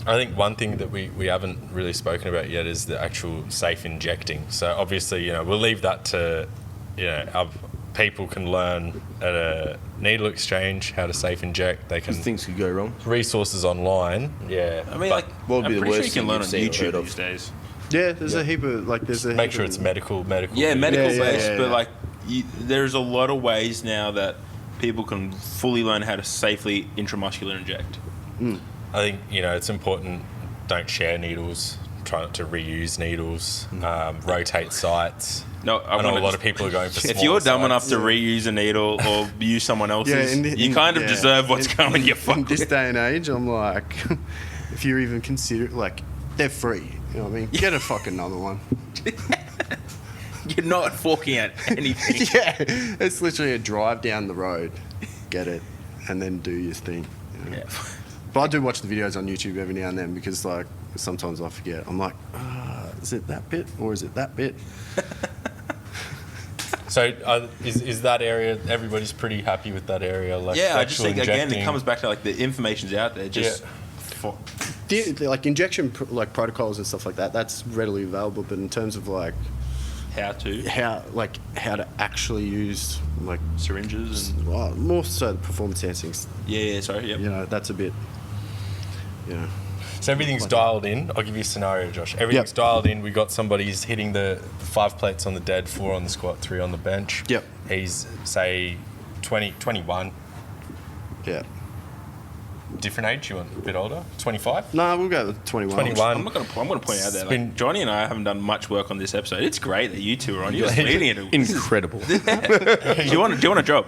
I think one thing that we haven't really spoken about yet is the actual safe injecting. So obviously, we'll leave that to, people can learn at a needle exchange how to safe inject. They can Things could go wrong. resources online. Yeah, I mean, but what would I'm be the pretty sure you worst can thing learn on you've seen or YouTube heard of? these days. Yeah, there's a heap of make sure it's medical. Yeah, medical Yeah, based, yeah, but yeah. like there's a lot of ways now that people can fully learn how to safely intramuscular inject. I think it's important. Don't share needles. Try not to reuse needles. Rotate sites. No, I know a lot of people are going for. If smaller you're dumb sites. enough to reuse a needle or use someone else's, you kind of deserve what's coming. You in fuck. this day and age, I'm like, if you even consider like they're free, you know what I mean? Get a fucking another one. You're not forking out anything. Yeah, it's literally a drive down the road, get it, and then do your thing. You know? Yeah. But I do watch the videos on YouTube every now and then because like sometimes I forget. I'm like, is it that bit or is it that bit? So is that area? Everybody's pretty happy with that area. Like Yeah, I just actual think again it injecting. comes back to like the information's out there. Just Like injection like protocols and stuff like that, that's readily available. But in terms of like how to how to actually use like syringes and well, more so the performance enhancing, yeah, sorry, yeah. you know, that's a bit, you know. So everything's dialed in. I'll give you a scenario, Josh. Everything's dialed in. We got somebody who's hitting the 5 plates on the dead, 4 on the squat, 3 on the bench. Yep. He's say 20, 21. Yeah. Different age? You want a bit older? 25? No, we'll go with 21. 21. I'm going to point out there, It's been- like, Johnny and I haven't done much work on this episode. It's great that you two are on. You're just leading it. Incredible. Do you want a job?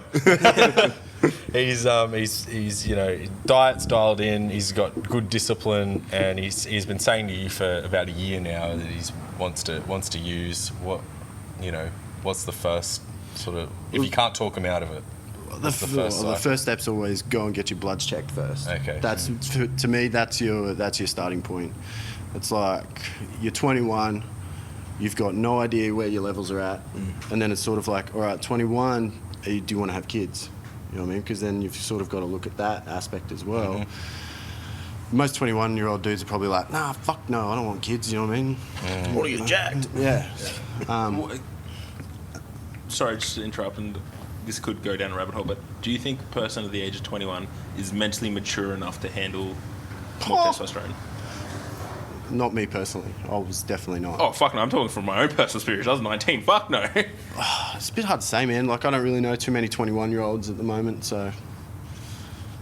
He's diet's dialed in. He's got good discipline, and he's been saying to you for about a year now that he wants to use what's the first sort of if you can't talk him out of it. The side? first step's always go and get your bloods checked first. Okay. That's to me. That's your starting point. It's like you're 21, you've got no idea where your levels are at, and then it's sort of like, all right, 21. Do you want to have kids? You know what I mean? Because then you've sort of got to look at that aspect as well. Mm-hmm. Most 21-year-old dudes are probably like, nah, fuck no, I don't want kids. You know what I mean? What are you jacked? Yeah. Sorry, just to interrupt, and this could go down a rabbit hole, but do you think a person at the age of 21 is mentally mature enough to handle more testosterone? Not me personally. I was definitely not. Oh, fuck no, I'm talking from my own personal experience. I was 19, fuck no. It's a bit hard to say, man. Like, I don't really know too many 21-year-olds at the moment, so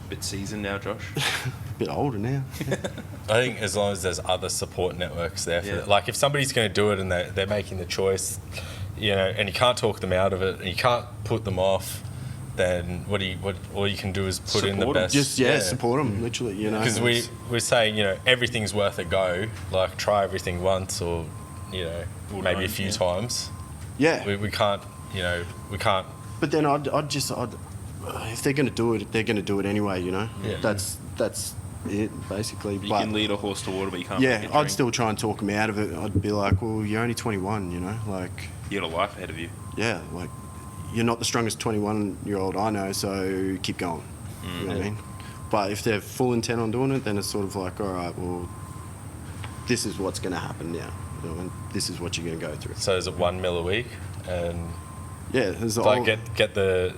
Bit seasoned now, Josh. a bit older now. I think as long as there's other support networks there, Yeah. like if somebody's going to do it and they're making the choice, and you can't talk them out of it, and you can't put them off, then all you can do is put in the Support 'em. best. Just, support them, literally, you know. Because we're saying, everything's worth a go. Like, try everything once or, maybe a few yeah. times. Yeah. We can't, we can't. But then I'd if they're going to do it, they're going to do it anyway, you know. Yeah. That's it, basically. You but can lead a horse to water, but you can't yeah, make it I'd drink. still try and talk them out of it. I'd be like, well, you're only 21, you know. Like, You got a life ahead of you. yeah, like, you're not the strongest 21-year-old I know, so keep going. You know what I mean? But if they're full intent on doing it, then it's sort of like, all right, well, this is what's going to happen now. You know, and this is what you're going to go through. So is it 1 mil a week? And Yeah, there's like get the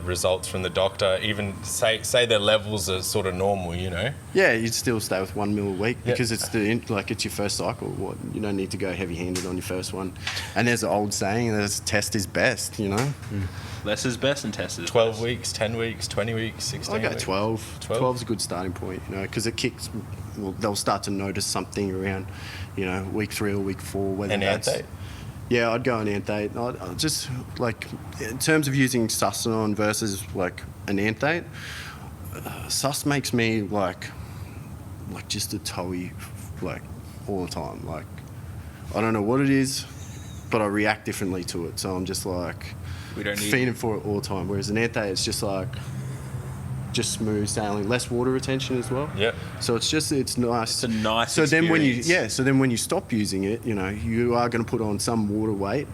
results from the doctor. Even say their levels are sort of normal, Yeah, you'd still stay with 1 mil a week Yeah. because it's it's your first cycle. You don't need to go heavy-handed on your first one. And there's an old saying that test is best, you know. Less is best and test is 12 best. weeks, 10 weeks, 20 weeks, 16 I go weeks. 12. 12? 12's a good starting point, because it kicks. Well, they'll start to notice something around, week 3 or week 4. Whether And that's Tait? Yeah, I'd go an Tait. I'd just like in terms of using Sustanon versus like an Tait. Sus makes me like just a toey, like all the time. Like I don't know what it is, but I react differently to it. So I'm just like We don't need feeding for it all the time. Whereas an Tait, it's just like just smooth sailing, less water retention as well. Yep. So it's nice. It's a nice So then experience. when you stop using it, you are going to put on some water weight.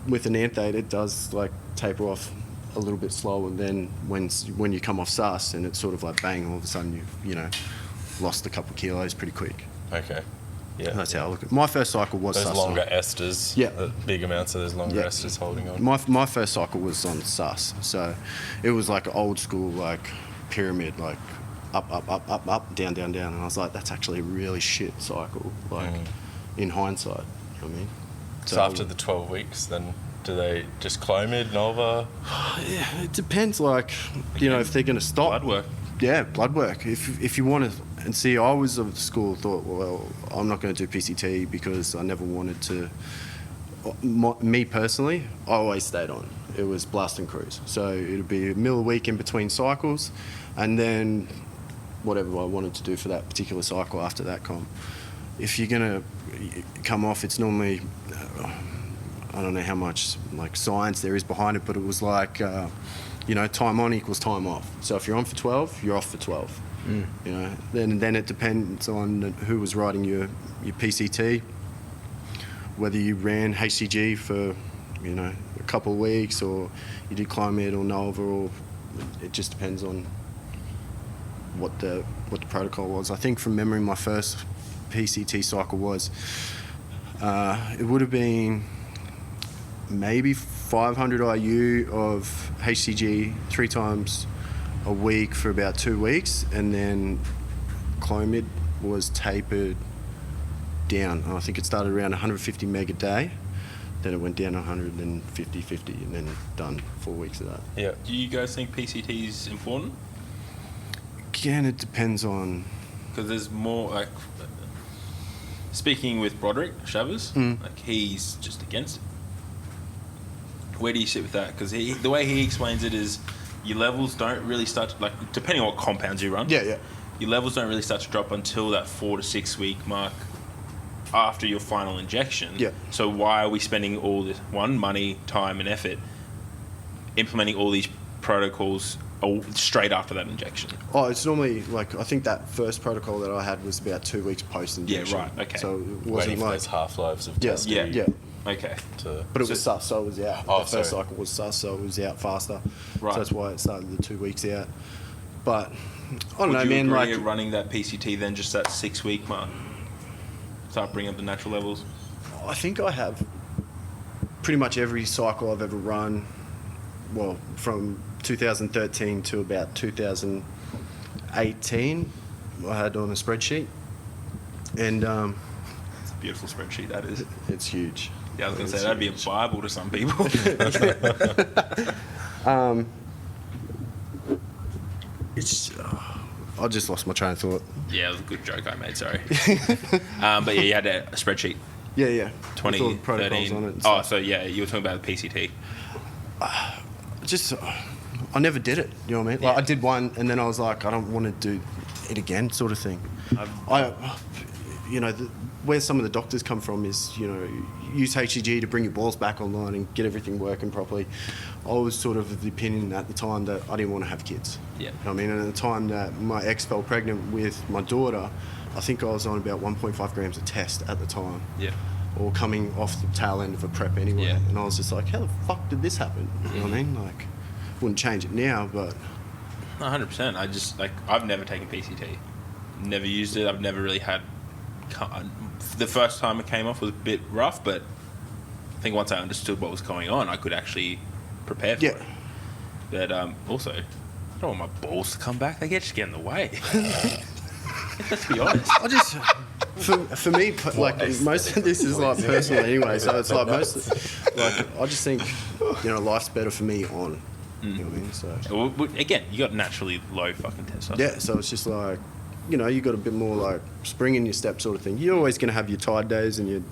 With an Tait, it does like taper off a little bit slower than when you come off sus, and it's sort of like bang, all of a sudden you lost a couple of kilos pretty quick. Okay. Yeah. That's how I look at it. My first cycle was Those sus. longer esters, Yeah. big amounts of those longer Yeah. esters holding on. My first cycle was on sus, so it was like old school, like pyramid, like up, down, and I was like, that's actually a really shit cycle, like in hindsight, you know what I mean? So after the 12 weeks, then do they just Clomid, Nova? Yeah, it depends, like, you know, if they're going to stop. Blood work. Yeah, blood work. If you want to, and see, I was of the school thought, well, I'm not going to do PCT because I never wanted to. Me personally, I always stayed on. It was blast and cruise. So it'd be a meal a week in between cycles, and then whatever I wanted to do for that particular cycle after that comp. If you're going to come off, it's normally, I don't know how much like science there is behind it, but it was like, you know, time on equals time off. So if you're on for 12, you're off for 12. You know, then it depends on who was writing your PCT, whether you ran HCG for, you know, a couple of weeks, or you did Clomid or Nova, or it just depends on what the protocol was. I think from memory, my first PCT cycle was, it would have been maybe 500 IU of HCG 3 times a week for about 2 weeks, and then Clomid was tapered down. I think it started around 150 meg a day, then it went down to 150, 50, and then done 4 weeks of that. Yeah. Do you guys think PCT is important? Again, it depends on... Because there's more, like, speaking with Broderick Chavez, like, he's just against it. Where do you sit with that? Because the way he explains it is your levels don't really start to, like, depending on what compounds you run. Yeah. Your levels don't really start to drop until that 4 to 6 week mark after your final injection. Yeah. So why are we spending all this money, time, and effort implementing all these protocols straight after that injection? Oh, it's normally, like, I think that first protocol that I had was about 2 weeks post-injection. Yeah, right, okay. So it Waiting wasn't for like... those half-lives of Yeah, test. yeah. Okay. But it was sus, so it was out. Oh, the first sorry. cycle was sus, so it was out faster. Right. So that's why it started the 2 weeks out. But I don't Would know, you man. agree Like, at running that PCT then just that 6 week mark? Start bringing up the natural levels? I think I have pretty much every cycle I've ever run. Well, from 2013 to about 2018, I had on a spreadsheet, and It's a beautiful spreadsheet, that is. it's huge. Yeah, I was going to It's say, that'd be a huge. Bible to some people. It's. I just lost my train of thought. Yeah, it was a good joke I made, sorry. But yeah, you had a spreadsheet, Yeah. With all the protocols 2013. on it and Oh, stuff. so yeah, you were talking about the PCT. Just, I never did it. You know what I mean? Like, Yeah. I did one, and then I was like, I don't want to do it again, sort of thing. You know, where some of the doctors come from is, you know, use HCG to bring your balls back online and get everything working properly. I was sort of the opinion at the time that I didn't want to have kids. Yeah. You know what I mean? And at the time that my ex fell pregnant with my daughter, I think I was on about 1.5 grams of test at the time. Yeah. Or coming off the tail end of a prep anyway. Yeah. And I was just like, how the fuck did this happen? You know what I mean? Like, wouldn't change it now, but 100%. I just, like, I've never taken PCT. Never used it. I've never really had... The first time it came off was a bit rough, but I think once I understood what was going on, I could actually prepare for Yeah. it. But also, I don't want my balls to come back. They just get in the way. Let's be honest. I just, for me, like, most of this is like personal anyway, so it's like I just think, you know, life's better for me on. You know what I mean? So Well, again, you got naturally low fucking testosterone. yeah, so it's just like, you know, you got a bit more like spring in your step sort of thing. You're always going to have your tired days and your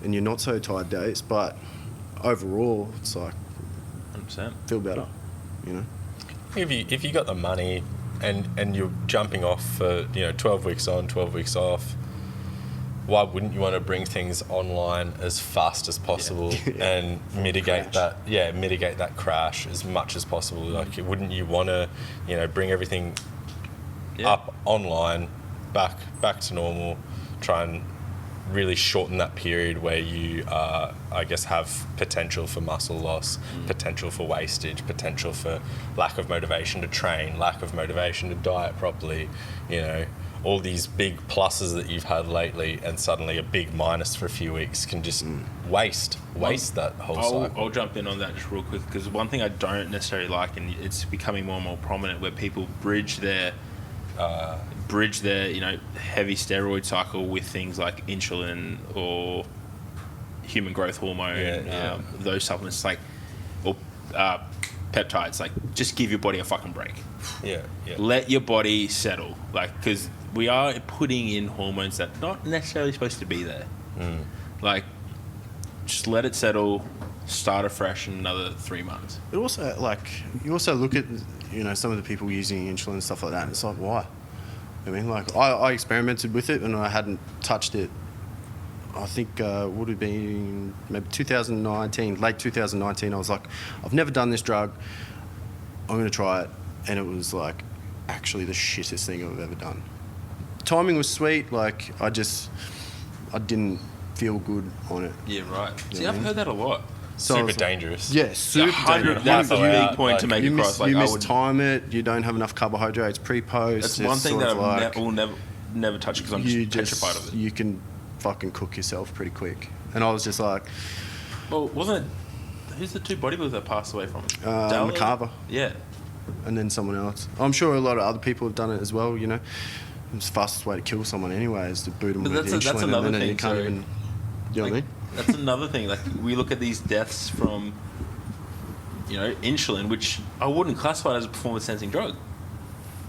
not so tired days, but overall, it's like 100%. feel better, you know. If you got the money and you're jumping off for 12 weeks on, 12 weeks off, why wouldn't you want to bring things online as fast as possible and mitigate that crash as much as possible? Like, wouldn't you want to bring everything up online, back to normal, try and really shorten that period where you, I guess, have potential for muscle loss, potential for wastage, potential for lack of motivation to train, lack of motivation to diet properly, all these big pluses that you've had lately and suddenly a big minus for a few weeks can just waste that whole cycle. I'll jump in on that just real quick, because one thing I don't necessarily like, and it's becoming more and more prominent, where people bridge their heavy steroid cycle with things like insulin or human growth hormone, those supplements, or peptides. Like, just give your body a fucking break. Yeah. Let your body settle, because we are putting in hormones that are not necessarily supposed to be there. Just let it settle, start afresh in another 3 months. It also, you also look at, some of the people using insulin and stuff like that, and it's like, why? I mean, I experimented with it and I hadn't touched it. I think would have been maybe 2019, late 2019. I was like, I've never done this drug. I'm going to try it. And it was actually the shittest thing I've ever done. Timing was sweet. I didn't feel good on it. Yeah, right. See, I've heard that a lot. So Super dangerous. Yeah, super dangerous. That's a big point to make You across. you mistime it. You don't have enough carbohydrates pre-post. That's one thing that I will never touch, because I'm just petrified of it. You can fucking cook yourself pretty quick. And I was just like... Well, wasn't it... Who's the two bodybuilders that passed away from it? McCarver. Yeah. And then someone else. I'm sure a lot of other people have done it as well, It's the fastest way to kill someone anyway is to boot them with insulin. That's another and then thing. you can't even... You know what I mean? That's another thing. We look at these deaths from, insulin, which I wouldn't classify as a performance-enhancing drug.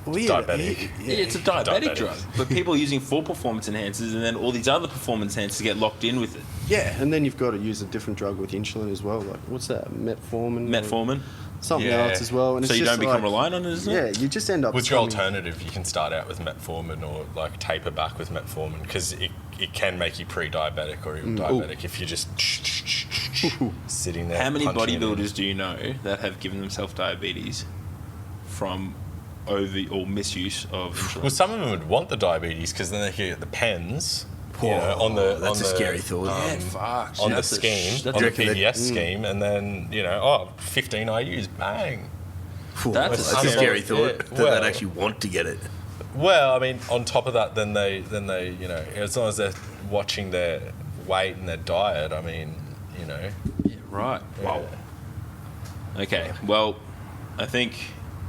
Well, diabetic. Yeah, it's a diabetic drug. But people are using for performance enhancers, and then all these other performance enhancers get locked in with it. Yeah, and then you've got to use a different drug with insulin as well. What's that? Metformin? Something else as well. And so it's you just don't become reliant on it, isn't it? Yeah, you just end up... With your alternative, you can start out with metformin or taper back with metformin, because it can make you pre-diabetic or even diabetic if you're just sitting there. How many punching it in. bodybuilders do you know that have given themselves diabetes from over or misuse of insulin? Well, some of them would want the diabetes because then they can get the pens. That's a scary thought. On the scheme, on the PBS scheme, and then 15 IUs, bang. That's a scary thought. They'd actually want to get it. Well, I mean, on top of that, then they as long as they're watching their weight and their diet, I mean, Yeah, right. Wow. Okay. Well, I think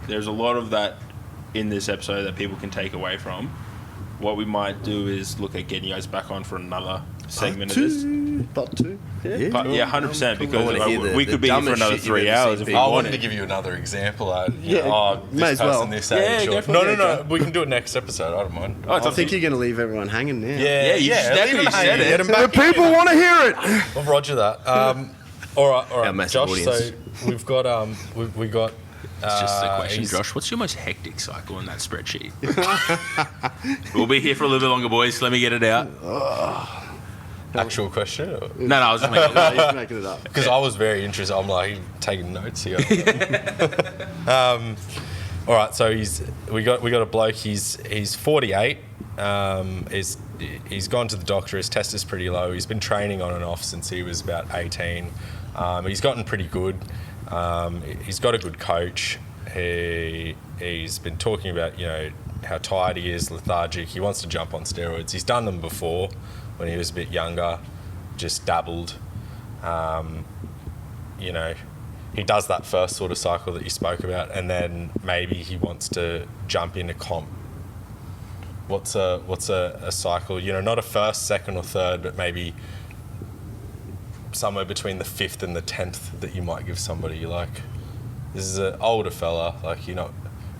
there's a lot of that in this episode that people can take away from. What we might do is look at getting you guys back on for another segment of this. Part two. Yeah. 100%, because we the could be here for dumbest another shit 3 you've ever hours seen if we I wanted. wanted to give you another example. may This as well. person this Yeah, age. go Or, for it, no. We can do it next episode. I don't mind. Oh, I think you're going to leave everyone hanging now. Yeah, you just leave definitely them hanging. said it. Get 'em back in. People want to hear it. Well, Roger that. All right, massive Josh. audience. So we've got we got. It's just a question, Josh. What's your most hectic cycle in that spreadsheet? We'll be here for a little bit longer, boys. Let me get it out. Actual question. No, I was just making it up. He's making it up. Because I was very interested. I'm taking notes here. All right, so we got a bloke. He's 48. He's gone to the doctor. His test is pretty low. He's been training on and off since he was about 18. He's gotten pretty good. He's got a good coach. He's been talking about how tired he is, lethargic. He wants to jump on steroids. He's done them before when he was a bit younger, just dabbled. He does that first sort of cycle that you spoke about, and then maybe he wants to jump into comp. What's a cycle? Not a first, second, or third, but maybe somewhere between the 5th and the 10th that you might give somebody. This is an older fella. You're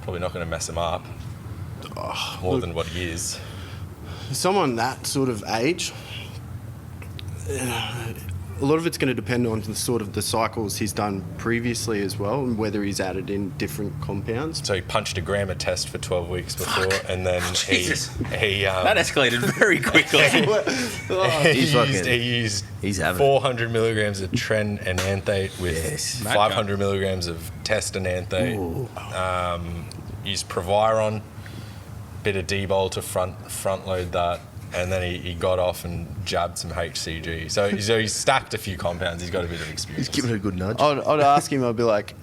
probably not going to mess him up more than what he is. Someone that sort of age, a lot of it's going to depend on the cycles he's done previously as well, and whether he's added in different compounds. So he punched a gram of test for 12 weeks before, and then he that escalated very quickly. he used 400 milligrams of tren and anthate with 500 milligrams of test and anthate. Used Proviron, bit of D-bol to front load that, and then he got off and jabbed some HCG. So he's stacked a few compounds. He's got a bit of experience. He's given it a good nudge. I'd ask him, I'd be like,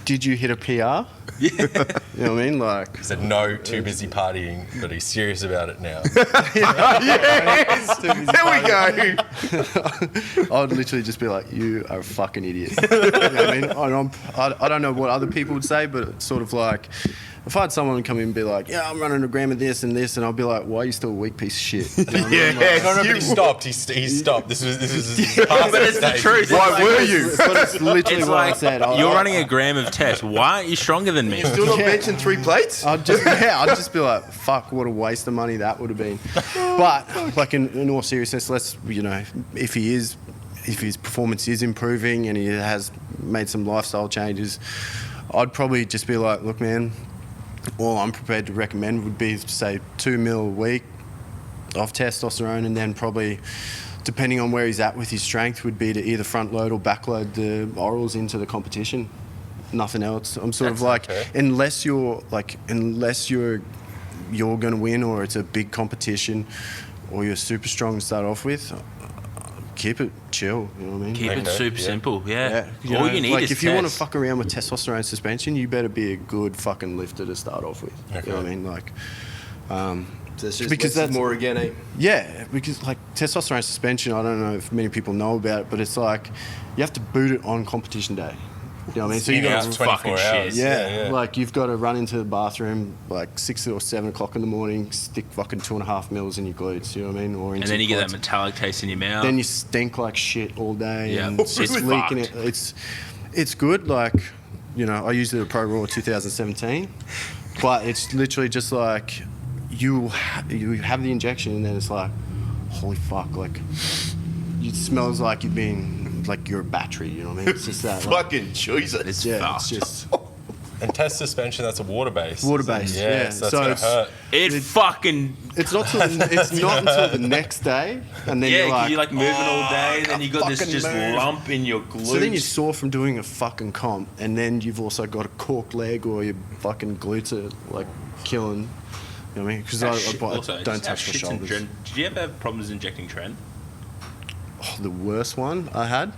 did you hit a PR? Yeah. You know what I mean? Like, He said no, too busy partying, but he's serious about it now. there we go. I'd literally just be like, you are a fucking idiot. You know what I mean? I don't know what other people would say, but it's sort of like, if I had someone come in and be like, yeah, I'm running a gram of this and this, and I'll be like, why are you still a weak piece of shit? You know what I mean? Like, No, but he stopped. He stopped. This was But it's the truth. why were you? But it's literally It's what I like, said. you're running a gram of test. Why aren't you stronger than me? Still not mention 3 plates? I'd just be like, fuck, what a waste of money that would have been. But like in all seriousness, let's, you know, if his performance is improving and he has made some lifestyle changes, I'd probably just be like, look, man, all I'm prepared to recommend would be, say, 2 mil a week of testosterone, and then probably, depending on where he's at with his strength, would be to either front load or back load the orals into the competition. Nothing else. I'm sort of like, okay. unless you're going to win, or it's a big competition, or you're super strong to start off with, keep it chill. You know what I mean? Keep it Okay, super yeah. simple. Yeah. You All know, you need like is if you want to test. fuck around with testosterone suspension, you better be a good fucking lifter to start off with. Okay. You know what I mean? Like, So it's just because less is that's more again, eh? yeah, because like testosterone suspension, I don't know if many people know about it, but it's like you have to boot it on competition day. You know what I mean? So you In and got out to 24 fucking hours. shit. yeah, like you've got to run into the bathroom like 6 or 7 o'clock in the morning, stick fucking 2.5 mils in your glutes. You know what I mean? Or into And then you get that quads. metallic taste in your mouth. Then you stink like shit all day, Yeah. and it's It's leaking. fucked. It's good. Like, you know, I used it at Pro Raw 2017, but it's literally just like you have the injection, and then it's like, holy fuck, like it smells like you've been like you're a battery. You know what I mean? It's just that. Like, Fucking Jesus. it's yeah, fucked. it's just And test suspension, that's a water-based. water-based. Yeah, so that's so going to it's, hurt. It fucking... it's not until the next day, and then Yeah, you're 'cause like, you're like moving all day, and then you got this fucking just move. lump in your glutes. so then you're sore from doing a fucking comp, and then you've also got a corked leg, or your fucking glutes are like killing. You know what I mean? Because I Also, don't just touch our my shits and shoulders. Did you ever have problems injecting trend? Oh, the worst one I had.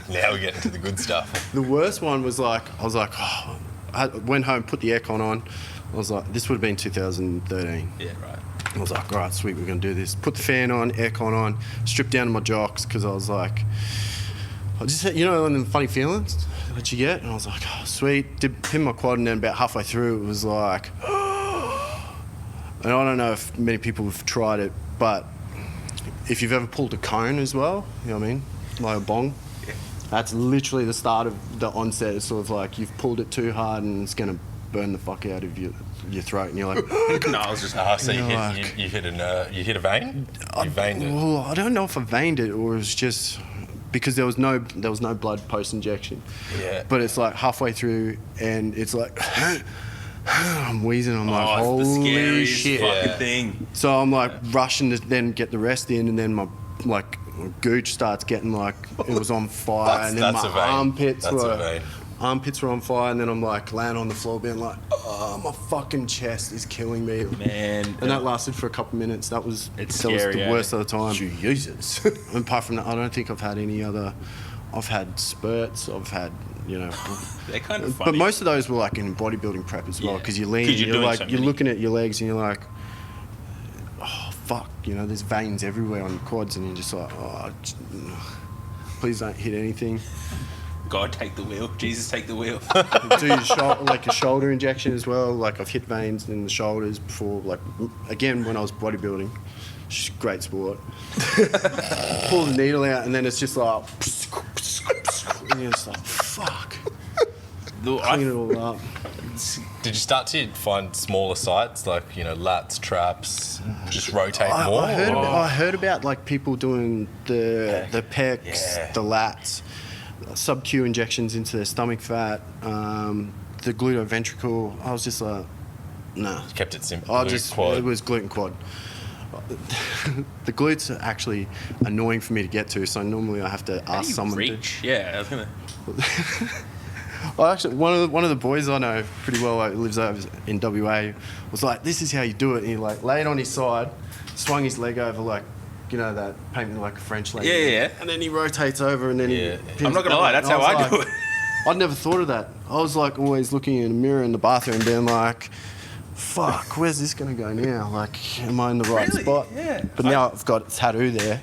Now we're getting to the good stuff. The worst one was like, I was like, oh, I went home, put the aircon on. I was like, this would have been 2013. Yeah, right. I was like, all right, sweet, we're going to do this. Put the fan on, aircon on, stripped down to my jocks because I was like, I just, you know, and the funny feelings that you get. And I was like, oh, sweet. Did pin my quad, and then about halfway through, it was like, and I don't know if many people have tried it, but if you've ever pulled a cone as well, you know what I mean? Like a bong. That's literally the start of the onset. It's sort of like you've pulled it too hard and it's going to burn the fuck out of your throat. And you're like, No, I was just... So you You're hit, like- you hit a vein? You veined it. well, I don't know if I veined it or it was just because there was no blood post injection. Yeah. But it's like halfway through and it's like I'm wheezing. I'm like, Oh, it's the holy scariest shit. fucking Yeah. thing. So I'm like rushing to then get the rest in, and then my like gooch starts getting like it was on fire, and then That's my a vein. armpits That's a were vein. on fire, and then I'm like laying on the floor being like, oh, my fucking chest is killing me. Man. And that lasted for a couple minutes. That was It's that was scary, the eh? worst of the time. Jesus. And apart from that, I don't think I've had any other. I've had spurts. I've had, you know. They're kind of But funny. most of those were like in bodybuilding prep as well, Yeah. because you lean, 'Cause you're you're doing like so you're many. looking at your legs and you're like, oh fuck, you know, there's veins everywhere on your quads, and you're just like, oh, please don't hit anything. God, take the wheel. Jesus, take the wheel. Do your like a shoulder injection as well. Like I've hit veins in the shoulders before. Like again, when I was bodybuilding, great sport. Pull the needle out, and then it's just like, and you're just like, fuck. Clean it all up. Did you start to find smaller sites like, you know, lats, traps, just rotate more? I heard about like people doing the pecs, Yeah. the lats, sub-Q injections into their stomach fat, the gluteoventricle. I was just like, nah. Kept it simple. It was gluten quad. The glutes are actually annoying for me to get to, so normally I have to How do ask you someone. reach? Yeah, I was gonna... Well, actually, one of the boys I know pretty well, like, lives over in WA, was like, "This is how you do it." And he like laid on his side, swung his leg over like, you know, that painting like a French leg. Yeah. And then he rotates over, and then Yeah. he. I'm not gonna lie, that's how I do it. I'd never thought of that. I was like always looking in the mirror in the bathroom being like, fuck, where's this going to go now? Like, am I in the right Really? spot? Yeah. But now I've got a tattoo there.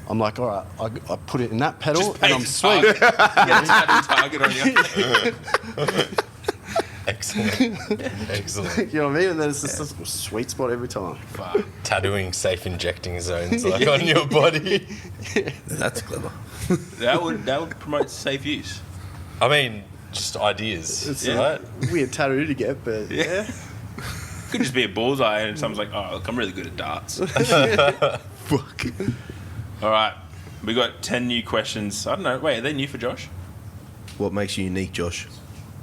I'm like, all right, I put it in that pedal Just and I'm paint sweet. Get a tattoo target on you. Excellent. Excellent. You know what I mean? And then it's just a sweet spot every time. Fuck. Tattooing safe injecting zones like on your body. That's clever. That would promote safe use. I mean, just ideas. It's right? a weird tattoo to get, but Yeah. Could just be a bullseye and someone's like, oh, look, I'm really good at darts. fuck. All right. We got 10 new questions. I don't know. Wait, are they new for Josh? What makes you unique, Josh?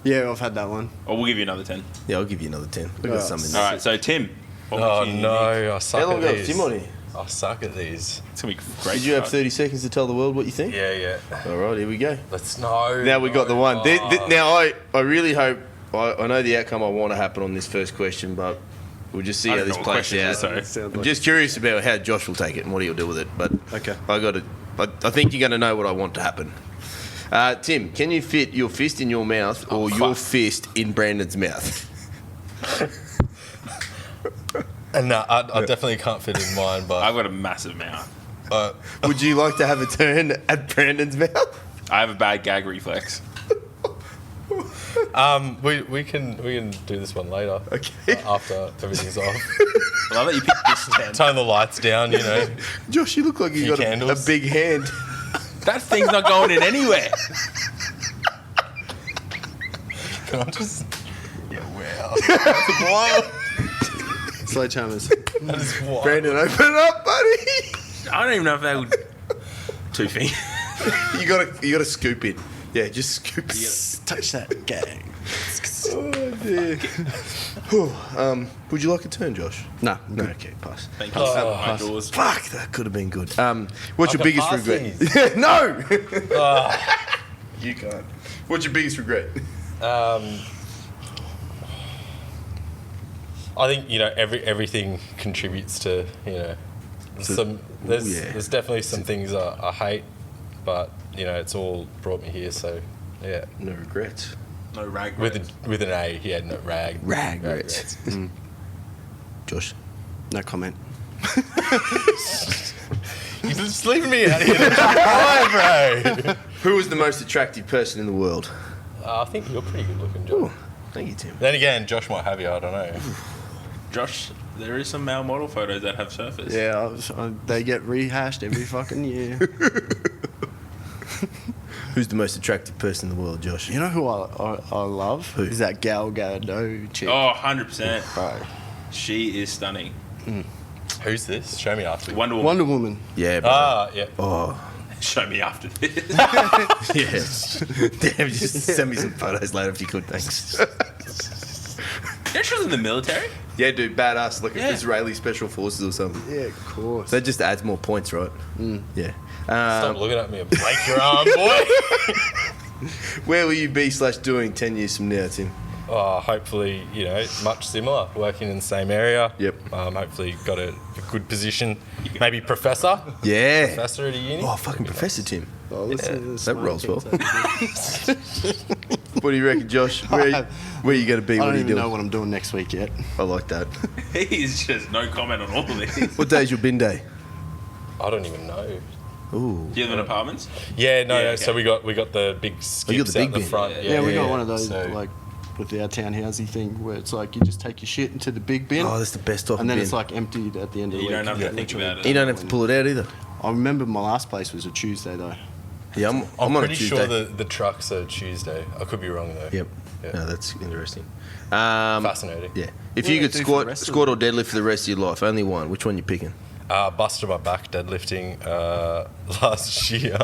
Yeah, I've had that one. Or we'll give you another 10. Yeah, I'll give you another 10. I've Yeah. got something. All right. So, Tim. what Oh makes you no, unique? I suck How long at ago these. Tim on here? I suck at these. It's going to be great. Did you have start. 30 seconds to tell the world what you think? Yeah. All right, here we go. Let's know. Now we got the one. Oh. Now I really hope I know the outcome I want to happen on this first question, but we'll just see I how don't this know what plays question out. is, sorry. Sounds I'm like- just curious about how Josh will take it and what he'll do with it. But Okay. I think you're going to know what I want to happen. Tim, can you fit your fist in your mouth or your fuck. fist in Brandon's mouth? And no, I definitely can't fit in mine, I've but got a massive mouth. Would you like to have a turn at Brandon's mouth? I have a bad gag reflex. we can do this one later. Okay. After everything's off. Well, I'll let you pick this 10. Turn the lights down, you know. Josh, you look like you Few got a candles. big hand. That thing's not going in anywhere. Can I just? Yeah, wow. Sledgehammers. That is wild. Brandon, open it up, buddy. I don't even know if that would... 2 feet. You gotta scoop it. Yeah, just scoop it. Touch that gang. Oh dear. Whew. Would you like a turn, Josh? No, No, okay, pass. Thank you. Oh, My doors. Fuck, that could have been good. What's I your can biggest pass regret? these. No. You can't. What's your biggest regret? I think everything contributes to there's definitely some things I hate, but it's all brought me here. So yeah, No regrets. No rag. with an A, yeah, no rag. Regrets. Josh. No comment. You're just leaving me out here to cry, bro. Who is the most attractive person in the world? I think you're pretty good looking, John. Ooh, thank you, Tim. Then again, Josh might have you. I don't know. Josh, there is some male model photos that have surfaced. Yeah, they get rehashed every fucking year. Who's the most attractive person in the world, Josh? You know who I love? Who? Is that Gal Gadot chick. Oh, 100%. Bro. She is stunning. Who's this? Show me after. Wonder Woman. Wonder Woman. Yeah, bro. Yeah. Oh, Show me after this. yes. Damn, just send me some photos later if you could, thanks. Yeah, she was in the military. Yeah, dude, badass. Like Yeah. Israeli special forces or something. Yeah, of course. That just adds more points, right? Yeah. Stop looking at me and break your arm, boy. Where will you be / doing 10 years from now, Tim? Hopefully, much similar. Working in the same area. Yep. Hopefully, got a good position. Maybe professor. Yeah. Professor at a uni. Oh, fucking Professor Tim. Oh, listen to the That smart rolls well. kids. What do you reckon, Josh? Where are you going to be? I What don't are you even doing? know what I'm doing next week yet. I like that. He's just no comment on all of this. What day's your bin day? I don't even know. Ooh. Do you live in apartments? Yeah, no. Yeah, So okay. we got the big skips the big out the bin. front. Yeah, we got one of those, So- like, with our townhousey thing, where it's like you just take your shit into the big bin, Oh, that's the best type and then of it's bin. like emptied at the end of the You week. don't have to think literally. about it. You don't have to pull it out either. I remember my last place was a Tuesday, though. Yeah, I'm I'm on a pretty Tuesday. sure the trucks are Tuesday. I could be wrong though. Yep. Yeah. No, that's interesting. Fascinating. Yeah. If What you do could they do for the rest of squat or deadlift for the rest of your life, only one. Which one you picking? Busted my back deadlifting last year,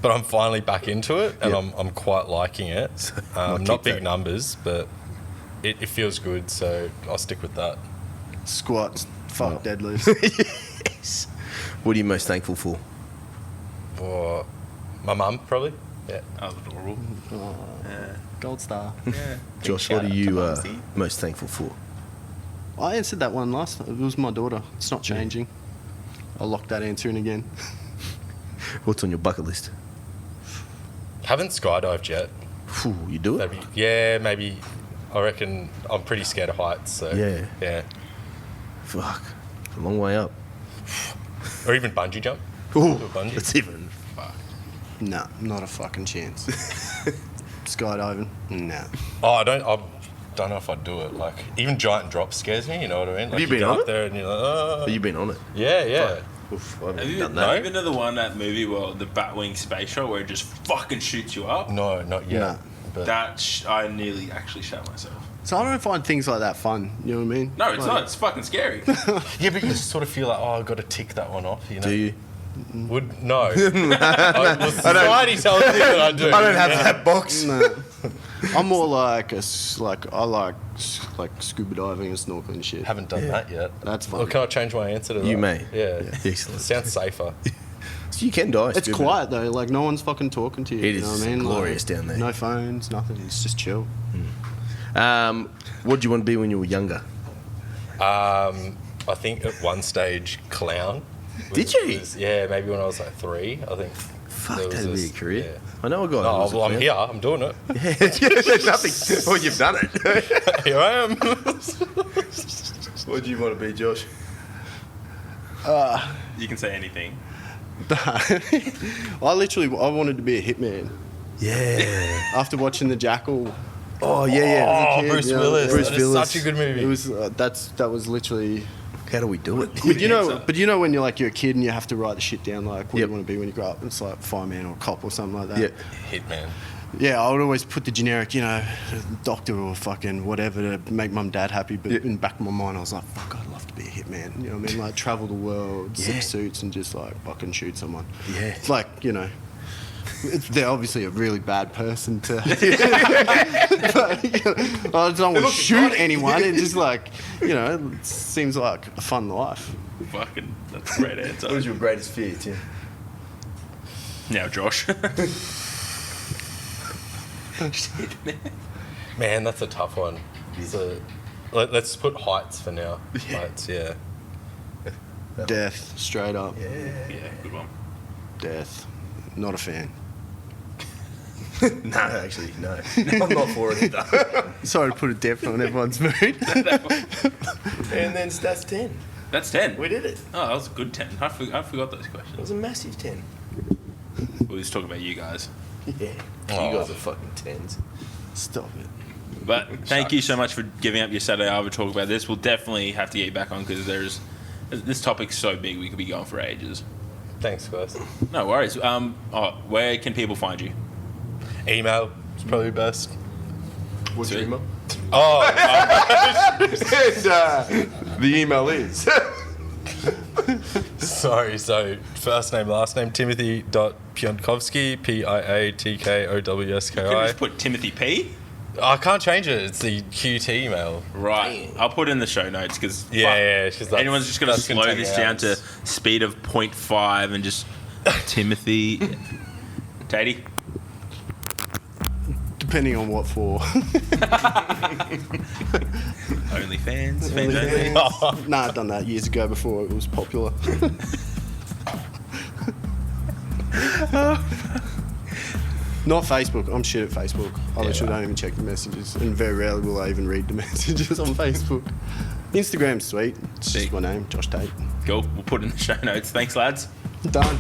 but I'm finally back into it, and Yep. I'm quite liking it. I'll Not keep big that. numbers, but it feels good, so I'll stick with that. Squats, fuck deadlifts. Yes. What are you most thankful for? For my mum, probably. Yeah. That was adorable. Gold star. Yeah. Josh, shout what are out to you Mumsy. most thankful for? I answered that one last time. It was my daughter. It's not changing. I'll lock that answer in again. What's on your bucket list? Haven't skydived yet. Phew, you do it? Maybe. I reckon I'm pretty scared of heights. So yeah. Fuck. A long way up. Or even bungee jump. Ooh, Do a bungee. it's even. Nah, not a fucking chance. Skydiving? Nah. Oh, I don't know if I'd do it. Like, even giant drop scares me, you know what I mean? Like, you been get on up it? there and you're like, oh. Have you been on it? Yeah. Oof, I haven't Have you done not that. even to the one, that movie, the Batwing space shot where it just fucking shoots you up? No, not yet. Nah. But I nearly actually shot myself. So I don't find things like that fun. You know what I mean? No, it's Like, not. It's fucking scary. yeah, but you sort of feel like, oh, I've got to tick that one off, you know? Do you? No. Society tells me that I do. I don't have that box. No. I'm more like I like scuba diving and snorkeling and shit. Haven't done that yet. That's fun. Well, can I change my answer to that? You may. Yeah. Excellent. Sounds safer. So you can die. It's scuba. quiet though. Like no one's fucking talking to you. It You know is what I mean? glorious Like, down there. No phones, nothing. It's just chill. What did you want to be when you were younger? I think at one stage, clown. Did you? Yeah, maybe when I was like 3, I think. Fuck, there was that'd be a this- career. yeah. I know a guy. Oh, who was a well, I'm clown. here. I'm doing it. There's nothing. Well, you've done it. Here I am. What do you want to be, Josh? You can say anything. I wanted to be a hitman Yeah. after watching The Jackal. Oh, yeah. Oh, kid, Bruce yeah, Willis. Bruce That is Willis. such a good movie. It was that was literally. How do we do it? But you know when you're like you're a kid and you have to write the shit down like what Yep. you want to be when you grow up. It's like fireman or cop or something like that. Yeah. Hitman. Yeah, I would always put the generic, doctor or fucking whatever to make mum and dad happy. But in the back of my mind, I was like, fuck, I'd love to be a hitman. You know what I mean? Like travel the world, Yeah. zip suits, and just like fucking shoot someone. Yeah. It's like they're obviously a really bad person to. But, I don't want to shoot anyone. It's just like, it seems like a fun life. Fucking, that's a great answer. What was your greatest fear, Tim? Now, Josh. Man, that's a tough one. So, let's put heights for now. Heights, yeah. Death, straight up. Yeah, good one. Death. Not a fan. No, actually, no. I'm not for it either. Sorry to put a depth on everyone's mood. And then that's 10. That's 10. We did it. Oh, that was a good 10. I forgot those It questions. was a massive 10. We'll just talk about you guys. Yeah. Oh. You guys are fucking 10s. Stop it. But thank you so much for giving up your Saturday hour to talk about this. We'll definitely have to get you back on because this topic's so big we could be going for ages. Thanks, guys. No worries. Where can people find you? Email is probably best. What's your email? Oh, And the email is. sorry. So, first name, last name, Timothy.Piatkowski, You could Piatkowski. just put Timothy P. I can't change it. It's the QT email. Right. I'll put it in the show notes because Yeah, because anyone's just going to slow this down to speed of 0.5 and just Timothy. Tatey? Depending on what for. OnlyFans? Fans only? Nah, I've done that years ago before it was popular. Not Facebook. I'm shit at Facebook. I literally don't even check the messages, and very rarely will I even read the messages on Facebook. Instagram's sweet. It's just my name, Josh Tait. Cool. We'll put it in the show notes. Thanks, lads. Done.